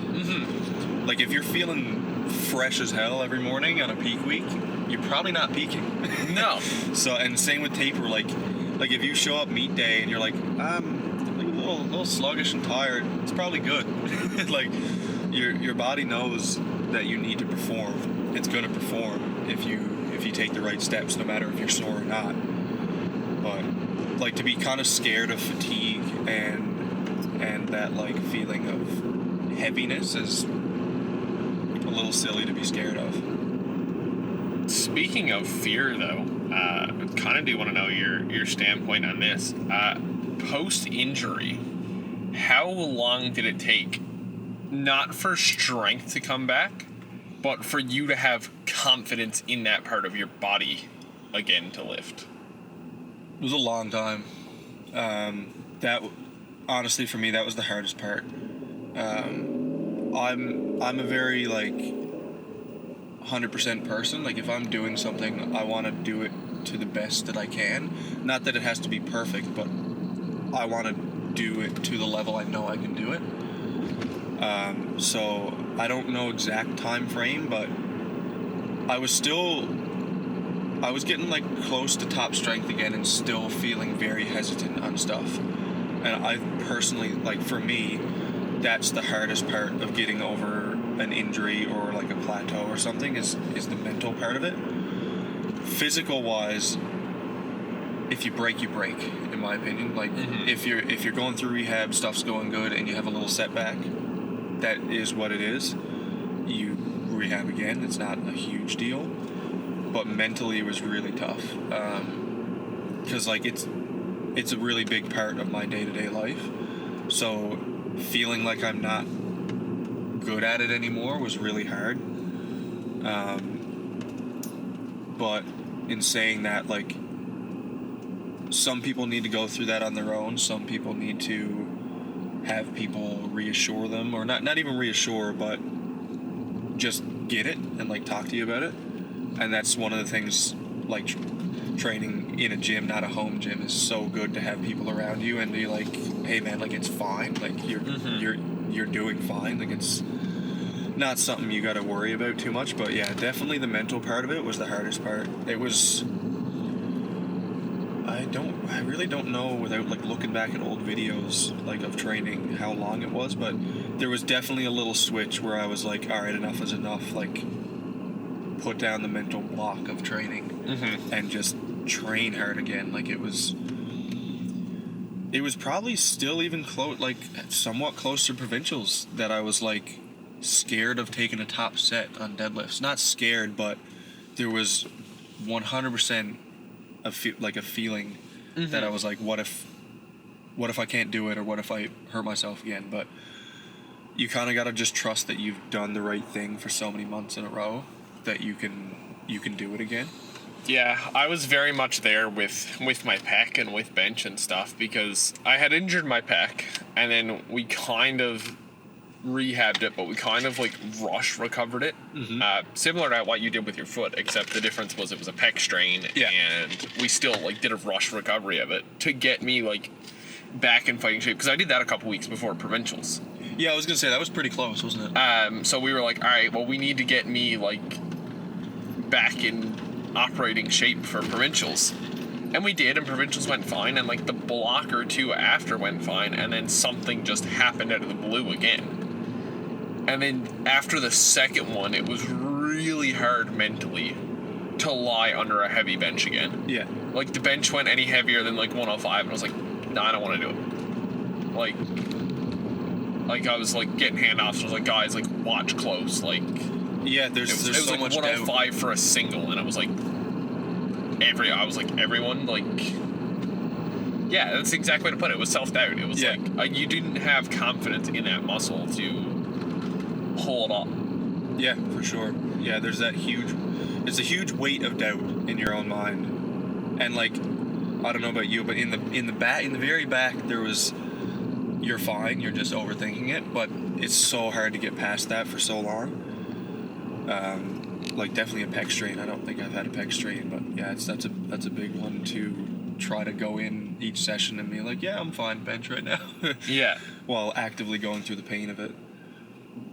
Like if you're feeling fresh as hell every morning on a peak week, you're probably not peaking. No. So, and same with taper, like if you show up meet day and you're like, I'm like a little sluggish and tired, it's probably good. Like your body knows that you need to perform. It's going to perform if you take the right steps, no matter if you're sore or not. But like to be kind of scared of fatigue and that like feeling of heaviness is a little silly to be scared of. Speaking of fear, though, kind of do want to know your standpoint on this. Post-injury, how long did it take, not for strength to come back, but for you to have confidence in that part of your body again to lift? It was a long time. That honestly for me that was the hardest part. I'm a very like 100% person. Like if I'm doing something, I want to do it to the best that I can. Not that it has to be perfect, but I want to do it to the level I know I can do it. So I don't know exact time frame, but I was getting like close to top strength again and still feeling very hesitant on stuff. And I personally, like for me, that's the hardest part of getting over an injury or like a plateau or something is the mental part of it. Physical wise, if you break, you break, in my opinion. Like if you're going through rehab, stuff's going good and you have a little setback, that is what it is. You rehab again, it's not a huge deal. But mentally it was really tough. Because like it's a really big part of my day-to-day life. So feeling like I'm not good at it anymore was really hard. But in saying that, like some people need to go through that on their own. Some people need to have people reassure them, or not even reassure, but just get it and like talk to you about it. And that's one of the things, like training in a gym, not a home gym, is so good to have people around you and be like, hey man, like it's fine, like you're doing fine, like it's not something you got to worry about too much. But yeah, definitely the mental part of it was the hardest part. It was. I really don't know without like looking back at old videos like of training how long it was, but there was definitely a little switch where I was like, all right, enough is enough. Like, put down the mental block of training and just train hard again. Like it was probably still even close, like somewhat close to provincials, that I was like scared of taking a top set on deadlifts. Not scared, but there was 100% a feeling that I was like, what if I can't do it, or what if I hurt myself again? But you kind of got to just trust that you've done the right thing for so many months in a row that you can do it again. Yeah, I was very much there with my pec and with bench and stuff, because I had injured my pec, and then we kind of rehabbed it, but we kind of like rush recovered it. Similar to what you did with your foot, except the difference was it was a pec strain, and we still like did a rush recovery of it to get me like back in fighting shape, because I did that a couple weeks before provincials. Yeah, I was gonna say that was pretty close, wasn't it? So we were like, all right, well, we need to get me like back in operating shape for provincials. And we did, and provincials went fine, and like the block or two after went fine, and then something just happened out of the blue again. And then after the second one, it was really hard mentally to lie under a heavy bench again. Yeah. Like the bench went any heavier than like 105, and I was like, nah, I don't want to do it. Like I was like getting handoffs, and I was like, guys, like watch close, like. Yeah, there's it was so like much 105 doubt. for a single, and it was like everyone, like, yeah, that's the exact way to put it. It was self-doubt. It was like you didn't have confidence in that muscle to hold up. Yeah, for sure. Yeah, there's a huge weight of doubt in your own mind, and like, I don't know about you, but in the very back, there was, you're fine, you're just overthinking it, but it's so hard to get past that for so long. Like definitely a pec strain. I don't think I've had a pec strain, but yeah, that's a big one to try to go in each session and be like, yeah, I'm fine, bench right now. Yeah. While actively going through the pain of it.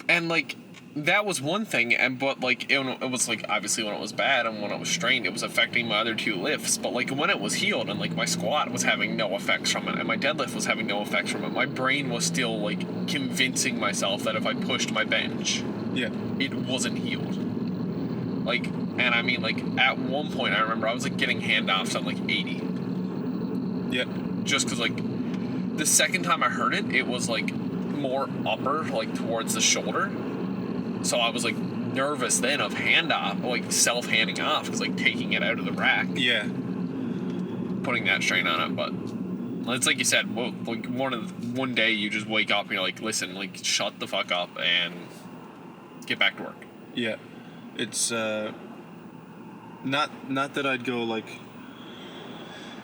And like that was one thing, but like it was like obviously when it was bad and when it was strained, it was affecting my other two lifts. But like when it was healed and like my squat was having no effects from it and my deadlift was having no effects from it, my brain was still like convincing myself that if I pushed my bench, it wasn't healed. Like, and I mean, like at one point I remember I was like getting handoffs on like 80. Just because like the second time I heard it, it was like more upper, like towards the shoulder. So I was like nervous then of handoff, like self-handing off, because like taking it out of the rack. Yeah. Putting that strain on it, but it's like you said, well, like one day you just wake up and you're like, listen, like shut the fuck up and get back to work. Yeah. It's not that I'd go like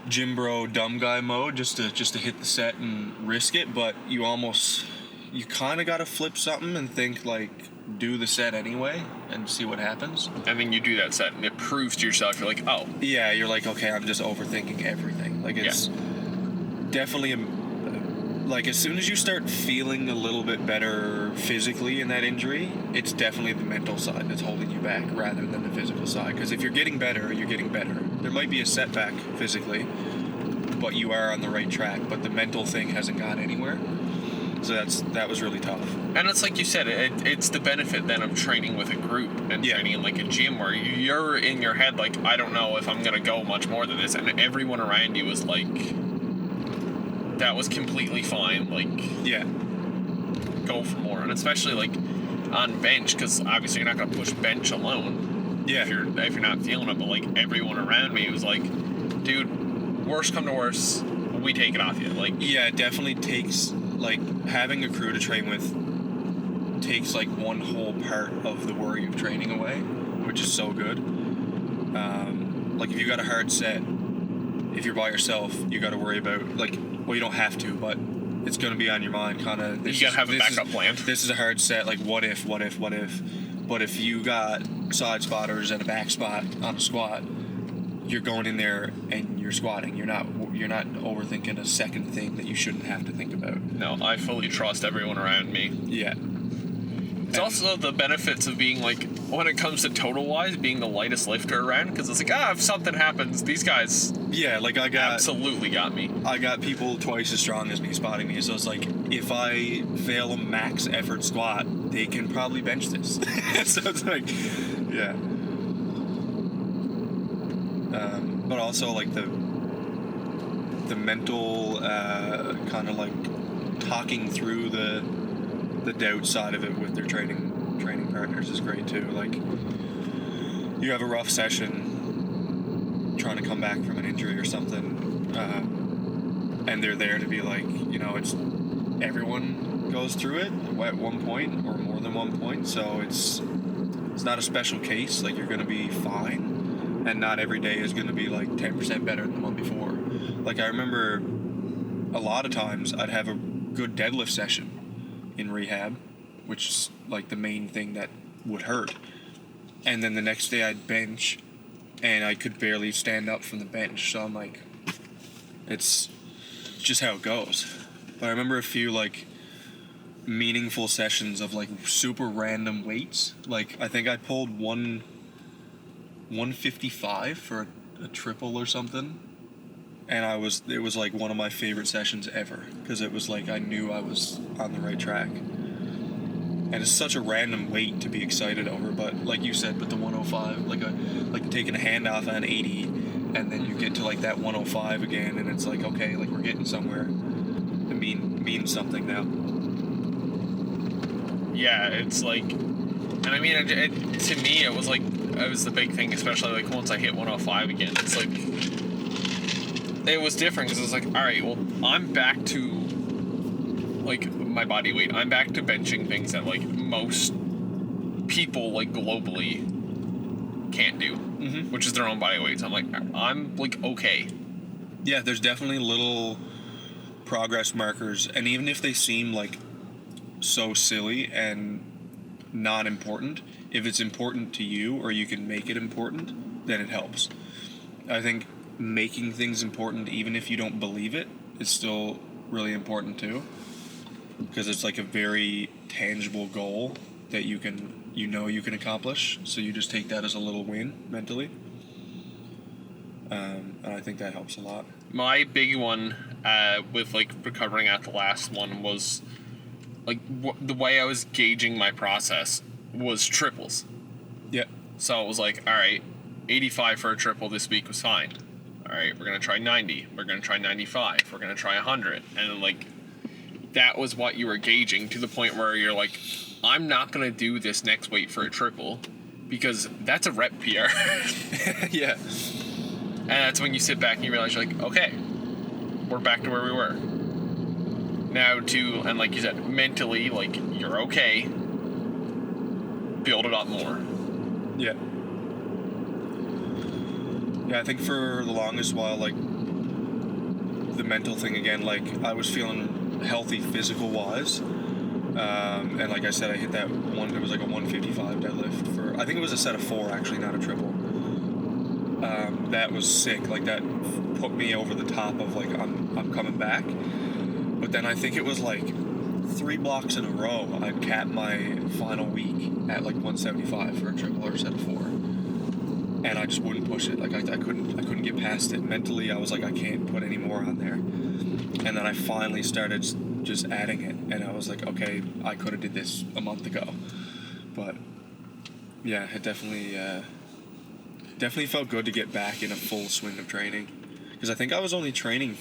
gym bro dumb guy mode just to hit the set and risk it, but you kind of got to flip something and think like do the set anyway and see what happens. And then you do that set and it proves to yourself, you're like, oh. Yeah, you're like, okay, I'm just overthinking everything. Like it's definitely like as soon as you start feeling a little bit better physically in that injury, it's definitely the mental side that's holding you back rather than the physical side. Because if you're getting better, you're getting better. There might be a setback physically, but you are on the right track. But the mental thing hasn't gone anywhere. So that was really tough. And it's like you said, it's the benefit then of training with a group and training in like a gym where you're in your head like, I don't know if I'm going to go much more than this. And everyone around you is like, that was completely fine. Like, go for more. And especially like on bench, because obviously you're not going to push bench alone. If you're not feeling it. But like everyone around me was like, dude, worst come to worst, we take it off you. Like, yeah, it definitely takes like having a crew to train with takes like one whole part of the worry of training away, which is so good. Like if you got a hard set, if you're by yourself, you got to worry about like, well, you don't have to, but it's going to be on your mind kind of. You got to have a backup plan. This is a hard set, like what if? But if you got side spotters and a back spot on a squat, you're going in there and you're squatting. You're not overthinking a second thing that you shouldn't have to think about. No, I fully trust everyone around me. Yeah. It's also the benefits of being like, when it comes to total wise, being the lightest lifter around, because it's like, if something happens, these guys like I got absolutely got me. I got people twice as strong as me spotting me, so it's like, if I fail a max effort squat, they can probably bench this. So it's like, yeah. But also like the mental kind of like talking through the doubt side of it with their training partners is great too. Like, you have a rough session trying to come back from an injury or something, and they're there to be like, it's everyone goes through it at one point or more than one point, so it's not a special case. Like, you're going to be fine, and not every day is going to be like 10% better than the one before. Like, I remember a lot of times I'd have a good deadlift session in rehab, which is like the main thing that would hurt, and then the next day I'd bench and I could barely stand up from the bench. So I'm like, it's just how it goes. But I remember a few like meaningful sessions of like super random weights. Like, I think I pulled 155 for a triple or something, and it was like one of my favorite sessions ever, because it was like I knew I was on the right track. And it's such a random weight to be excited over, but like you said, with the 105, like taking a hand off on 80, and then you get to like that 105 again, and it's like, okay, like we're getting somewhere. It means something now. Yeah, it's like, and I mean, to me, it was the big thing, especially like once I hit 105 again. It's like, it was different, because it's like, all right, well, I'm back to like my body weight. I'm back to benching things that like most people like globally can't do, which is their own body weight. So I'm like okay. Yeah, there's definitely little progress markers, and even if they seem like so silly and not important, if it's important to you or you can make it important, then it helps. I think making things important, even if you don't believe it, is still really important too, because it's like a very tangible goal that you can accomplish, so you just take that as a little win mentally, and I think that helps a lot. My big one with like recovering at the last one was like the way I was gauging my process was triples. Yeah. So it was like, all right, 85 for a triple this week was fine. All right, we're going to try 90. We're going to try 95. We're going to try 100. And like, that was what you were gauging, to the point where you're like, I'm not going to do this next weight for a triple because that's a rep PR. Yeah. And that's when you sit back and you realize, you're like, okay, we're back to where we were. Now and like you said, mentally, like, you're okay. Build it up more. Yeah. Yeah, I think for the longest while, like, the mental thing again, like, I was feeling healthy physical wise. And like I said, I hit that one, it was like a 155 deadlift for, I think it was a set of 4 actually, not a triple. That was sick. Like, that put me over the top of like, I'm coming back. But then I think it was like 3 blocks in a row, I'd cap my final week at like 175 for a triple or a set of 4. And I just wouldn't push it. Like, I couldn't get past it. Mentally, I was like, I can't put any more on there. And then I finally started just adding it, and I was like, okay, I could have did this a month ago. But yeah, it definitely felt good to get back in a full swing of training, because I think I was only training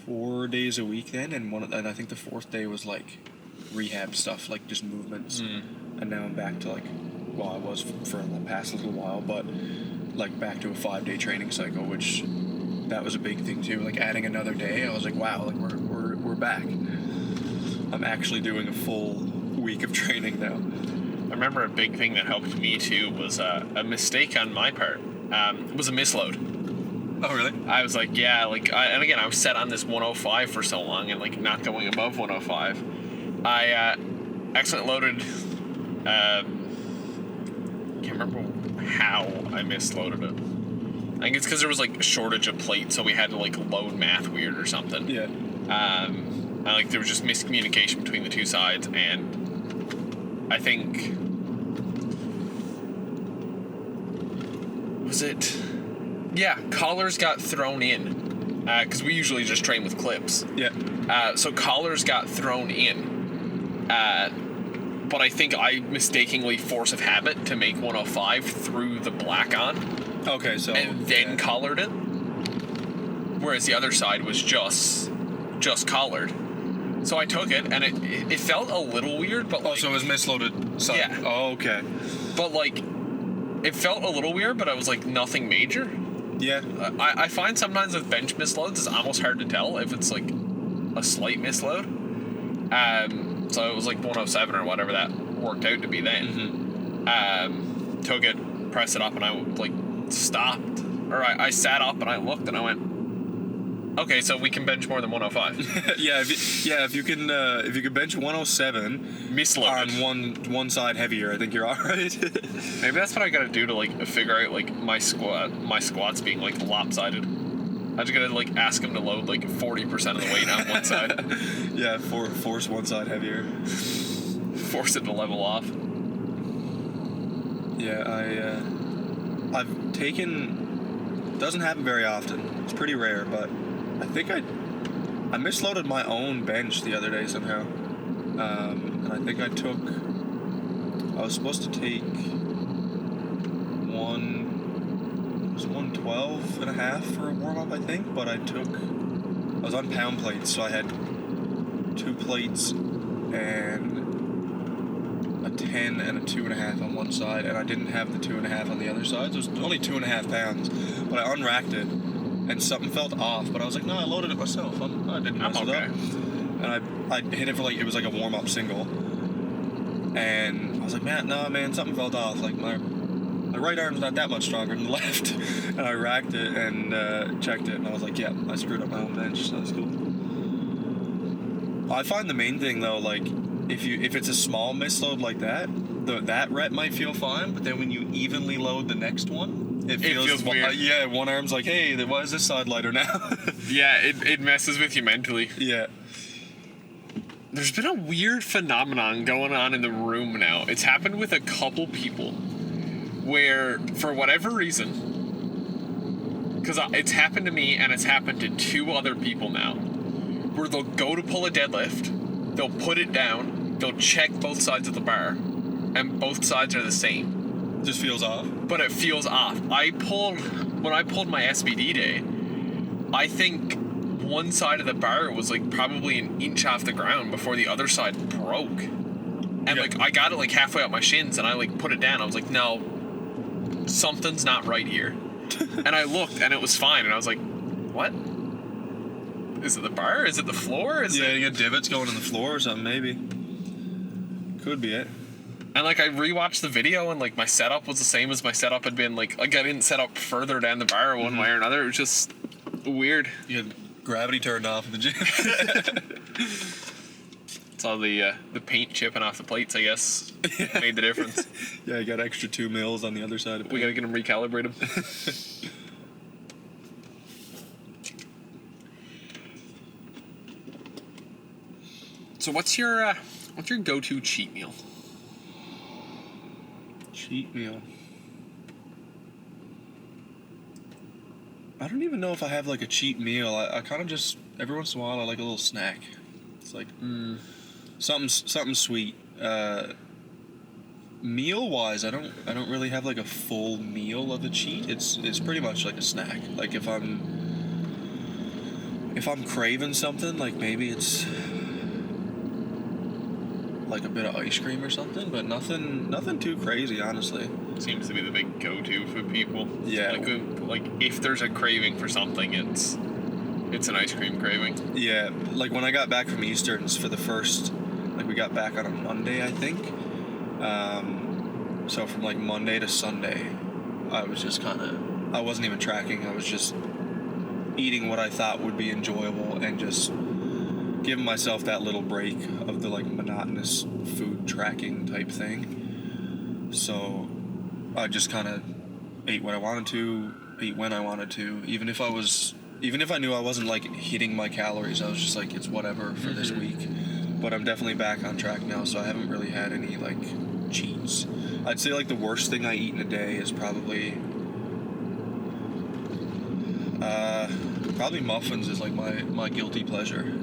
4 days a week then, and I think the 4th day was like rehab stuff, like just movements. And now I'm back to like, well, I was for the past little while, but like back to a 5-day training cycle, which that was a big thing too. Like, adding another day, I was like, wow, like we're back. I'm actually doing a full week of training now. I remember a big thing that helped me too was a mistake on my part. Was a misload. Oh, really? I was like, yeah, like, and again, I was set on this 105 for so long, and like not going above 105. I accidentally loaded. Can't remember how I misloaded it. I think it's because there was like a shortage of plates, so we had to like load math weird or something. Yeah. And like there was just miscommunication between the two sides, and I think, was it? Yeah, collars got thrown in, because we usually just train with clips. Yeah. So collars got thrown in, but I think I mistakenly force of habit to make 105 threw the black on, Okay, so and then collared it. Whereas the other side was just collared. So I took it, and it felt a little weird, but Oh, so it was misloaded side. Yeah. Oh, okay. But like, it felt a little weird, but I was like, nothing major. Yeah. I find sometimes with bench misloads, it's almost hard to tell if it's like a slight misload. So it was like 107 or whatever that worked out to be then. Mm-hmm. Took it, pressed it up, and I like stopped. Or I sat up and I looked and I went, okay, so we can bench more than 105. If you can bench 107 Misloaded. on one side heavier, I think you're all right. Maybe that's what I gotta do to like figure out like my squats being like lopsided. I just gotta like ask him to load like 40% of the weight on one side. Yeah, force one side heavier. Force it to level off. Yeah, I've taken. Doesn't happen very often. It's pretty rare, but I think I misloaded my own bench the other day somehow, and I think I was supposed to take 112 and a half for a warm-up, I think, but I was on pound plates, so I had 2 plates and a 10 and a 2.5 on one side, and I didn't have the 2.5 on the other side, so it was only 2.5 pounds, but I unracked it, and something felt off, but I was like, no, I loaded it myself, I didn't mess it up. And I hit it for like, it was like a warm-up single, and I was like, man, something felt off, like my right arm's not that much stronger than the left, and I racked it and checked it, and I was like, yeah, I screwed up my own bench, so that's cool. I find the main thing though, like, if it's a small misload like that, that rep might feel fine, but then when you evenly load the next one, it feels weird. Yeah, one arm's like, hey, why is this side lighter now? Yeah, it messes with you mentally. Yeah. There's been a weird phenomenon going on in the room now. It's happened with a couple people where, for whatever reason, because it's happened to me and it's happened to 2 other people now, where they'll go to pull a deadlift, they'll put it down, they'll check both sides of the bar, and both sides are the same. Just feels off. But it feels off. When I pulled my SBD day, I think one side of the bar was like probably an inch off the ground before the other side broke. And like I got it like halfway up my shins and I like put it down. I was like, no, something's not right here. And I looked and it was fine. And I was like, what? Is it the bar? Is it the floor? You got divots going in the floor or something, maybe. Could be it. And like I rewatched the video and like my setup was the same as my setup had been. Like I didn't set up further down the bar one way or another. It was just weird. You had gravity turned off in the gym. It's all the paint chipping off the plates, I guess, made the difference. Yeah, you got extra 2 mils on the other side of it. We gotta get them recalibrated. So what's your go-to cheat meal? Cheat meal. I don't even know if I have like a cheat meal. I kind of just, every once in a while I like a little snack. It's like something sweet. Meal wise, I don't really have like a full meal of a cheat. It's pretty much like a snack. Like if I'm craving something, like maybe it's like a bit of ice cream or something, but nothing too crazy, honestly. Seems to be the big go-to for people. Yeah. Like if there's a craving for something, it's an ice cream craving. Yeah, like when I got back from Easterns for the first, like we got back on a Monday, I think. So from like Monday to Sunday, I was just I wasn't even tracking. I was just eating what I thought would be enjoyable and just giving myself that little break of the like monotonous food tracking type thing. So I just kind of ate what I wanted to, ate when I wanted to, even if I knew I wasn't like hitting my calories, I was just like, it's whatever for this week. but I'm definitely back on track now, so I haven't really had any like cheats. I'd say like the worst thing I eat in a day is probably muffins is like my guilty pleasure.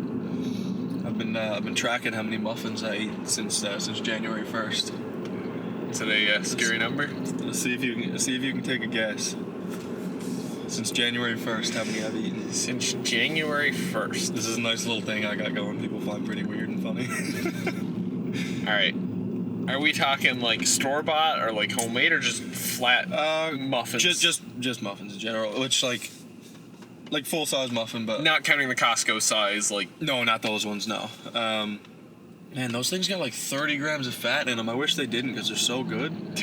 I've been tracking how many muffins I ate since January 1st. Is it a scary number? Let's see if you can take a guess. Since January 1st, how many I've eaten? Since January 1st. This is a nice little thing I got going. People find pretty weird and funny. All right. Are we talking like store-bought or like homemade or just flat muffins? Just muffins in general. Which like full-size muffin, but not counting the Costco size. Like no, not those ones. No. Man, those things got like 30 grams of fat in them. I wish they didn't because they're so good,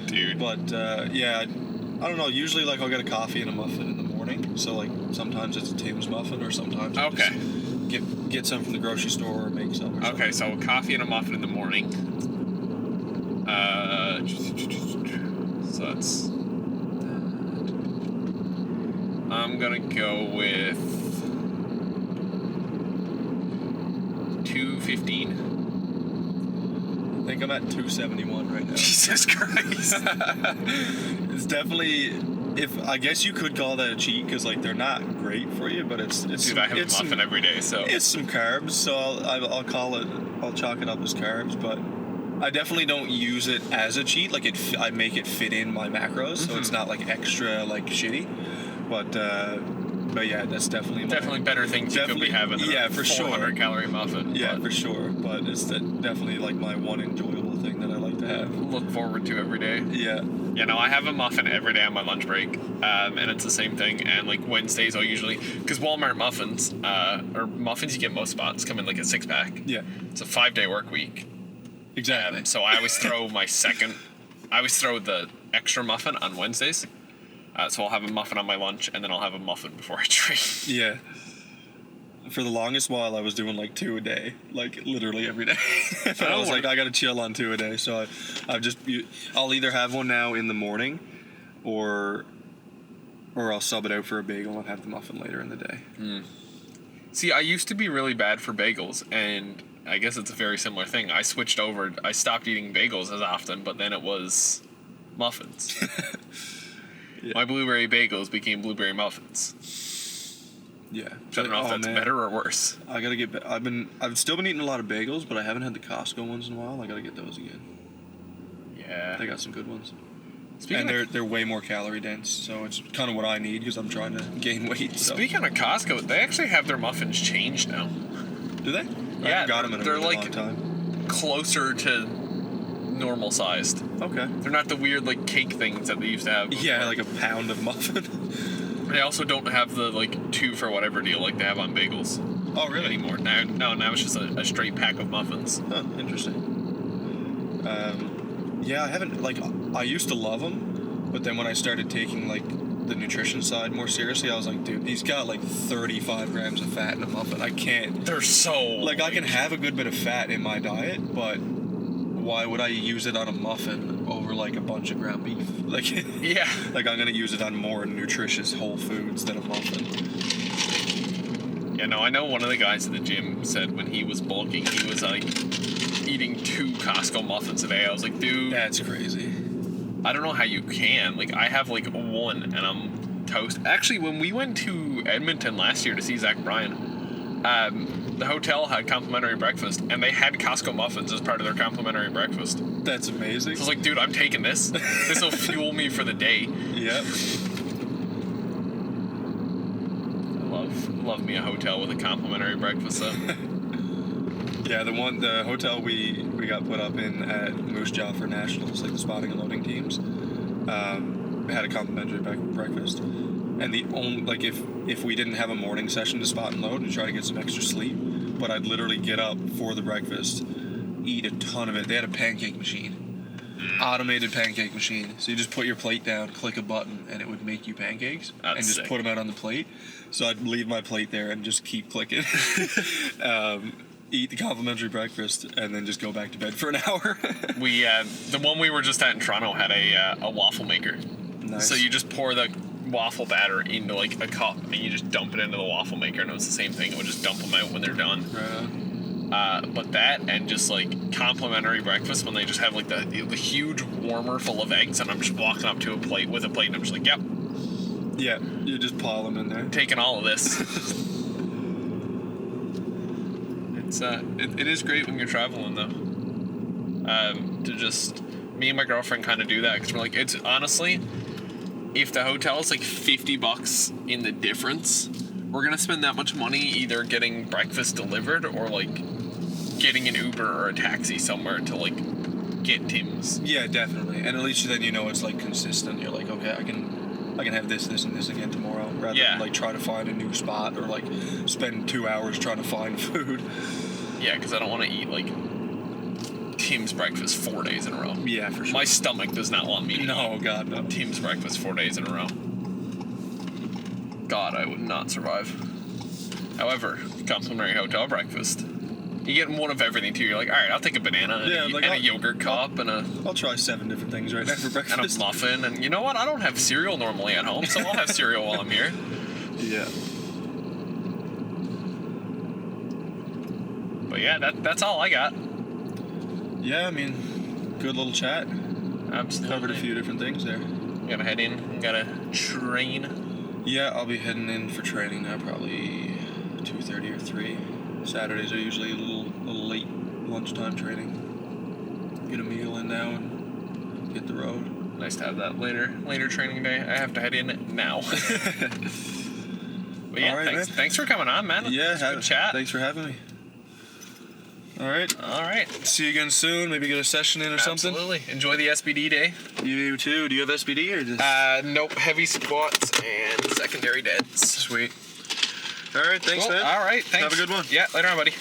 dude. But yeah. I don't know, usually like I'll get a coffee and a muffin in the morning, so like sometimes it's a Tim's muffin or sometimes I'll just get some from the grocery store or make some or something. Okay, so coffee and a muffin in the morning. So that's I'm gonna go with 215. I think I'm at 271 right now. Jesus Christ. It's definitely, I guess you could call that a cheat because like they're not great for you, but it's dude, I have a muffin every day, so it's some carbs, so I'll chalk it up as carbs, but I definitely don't use it as a cheat. Like I make it fit in my macros, so it's not like extra like shitty, but yeah, that's definitely better things you could be having. Yeah, for 400 calorie muffin. Yeah, for sure. But it's definitely like my one enjoyable thing that I like to have. Look forward to every day. Yeah. You know, I have a muffin every day on my lunch break, and it's the same thing. And like Wednesdays, I'll usually because Walmart muffins or muffins you get most spots come in like a 6-pack. Yeah. It's a 5-day work week. Exactly. So I always throw the extra muffin on Wednesdays. So I'll have a muffin on my lunch, and then I'll have a muffin before I train. Yeah. For the longest while, I was doing like 2 a day, like literally every day. But I was like, I gotta chill on 2 a day. So I'll either have one now in the morning, or I'll sub it out for a bagel and have the muffin later in the day. See, I used to be really bad for bagels, and I guess it's a very similar thing. I switched over. I stopped eating bagels as often, but then it was muffins. Yeah. My blueberry bagels became blueberry muffins. Yeah. I don't know if that's better or worse. I gotta get. I've still been eating a lot of bagels, but I haven't had the Costco ones in a while. I gotta get those again. Yeah. They got some good ones. Speaking and they're way more calorie dense, so it's kind of what I need because I'm trying to gain weight. So. Speaking of Costco, they actually have their muffins changed now. Do they? Yeah, I haven't got them in a they're really like long time. Closer to normal sized. Okay. They're not the weird like cake things that they used to have before. Yeah, like a pound of muffin. They also don't have the like 2 for whatever deal like they have on bagels. Oh, really? Anymore. Now it's just a straight pack of muffins. Huh, interesting. Yeah, I haven't, like, I used to love them, but then when I started taking, like, the nutrition side more seriously, I was like, dude, these got, like, 35 grams of fat in a muffin. I can't. They're so... Like, I can have a good bit of fat in my diet, but why would I use it on a muffin over, like, a bunch of ground beef? Like, yeah. Like, I'm going to use it on more nutritious whole foods than a muffin. Yeah, no, I know one of the guys at the gym said when he was bulking, he was, like, eating 2 Costco muffins a day. I was like, dude... That's crazy. I don't know how you can. Like, I have, like, 1, and I'm toast. Actually, when we went to Edmonton last year to see Zach Bryan, the hotel had complimentary breakfast, and they had Costco muffins as part of their complimentary breakfast. That's amazing. So I was like, dude, I'm taking this. This will fuel me for the day. Yep. Love me a hotel with a complimentary breakfast, though. Yeah, the hotel we got put up in at Moose Jaw for Nationals, like the spotting and loading teams, had a complimentary breakfast. And the only, like, if we didn't have a morning session to spot and load and try to get some extra sleep, but I'd literally get up for the breakfast, eat a ton of it. They had a pancake machine. Automated pancake machine. So you just put your plate down, click a button, and it would make you pancakes. That's and just sick. put them out on the plate. So I'd leave my plate there and just keep clicking. Eat the complimentary breakfast, and then just go back to bed for an hour. We the one we were just at in Toronto had a waffle maker. Nice. So you just pour the waffle batter into like a cup, and you just dump it into the waffle maker, and it was the same thing. It would just dump them out when they're done. Right on. But that and just like complimentary breakfast when they just have like the huge warmer full of eggs, and I'm just walking up to a plate and I'm just like, yep, Yeah, you just pile them in there. taking all of this. It is great when you're traveling though. To just me and my girlfriend kind of do that because we're like, it's honestly, if the hotel is like $50 in the difference, we're gonna spend that much money either getting breakfast delivered or like getting an Uber or a taxi somewhere to like get Tim's. Yeah, definitely. And at least then you know it's like consistent. You're like, okay, I can have this, and this again tomorrow, rather Yeah. than like try to find a new spot or like spend 2 hours trying to find food. Yeah, because I don't want to eat like Tim's breakfast 4 days in a row. Yeah, for sure. My stomach does not want me to No, eat God, no. Tim's breakfast 4 days in a row. God, I would not survive. However, complimentary hotel breakfast. You get one of everything too. You're like, all right, I'll take a banana and, Yeah, like, a yogurt cup and I'll try 7 different things right now for breakfast. and a muffin. And you know what? I don't have cereal normally at home, so I'll have cereal while I'm here. Yeah. But yeah, that's all I got. Yeah, I mean, good little chat. Absolutely. Covered a few different things there. Gotta head in. Gotta train. Yeah, I'll be heading in for training now, probably 2:30 or 3. Saturdays are usually a little late lunchtime training. Get a meal in now and hit the road. Nice to have that later training day. I have to head in now. But yeah, All right, thanks for coming on, man. Yeah, It's a good chat. Thanks for having me. All right. All right. See you again soon. Maybe get a session in or something. Absolutely. Enjoy the SBD day. You too. Do you have SBD or just? Nope. Heavy squats and secondary deads. Sweet. All right. Thanks, Cool. man. All right. Thanks. Have a good one. Yeah. Later on, buddy.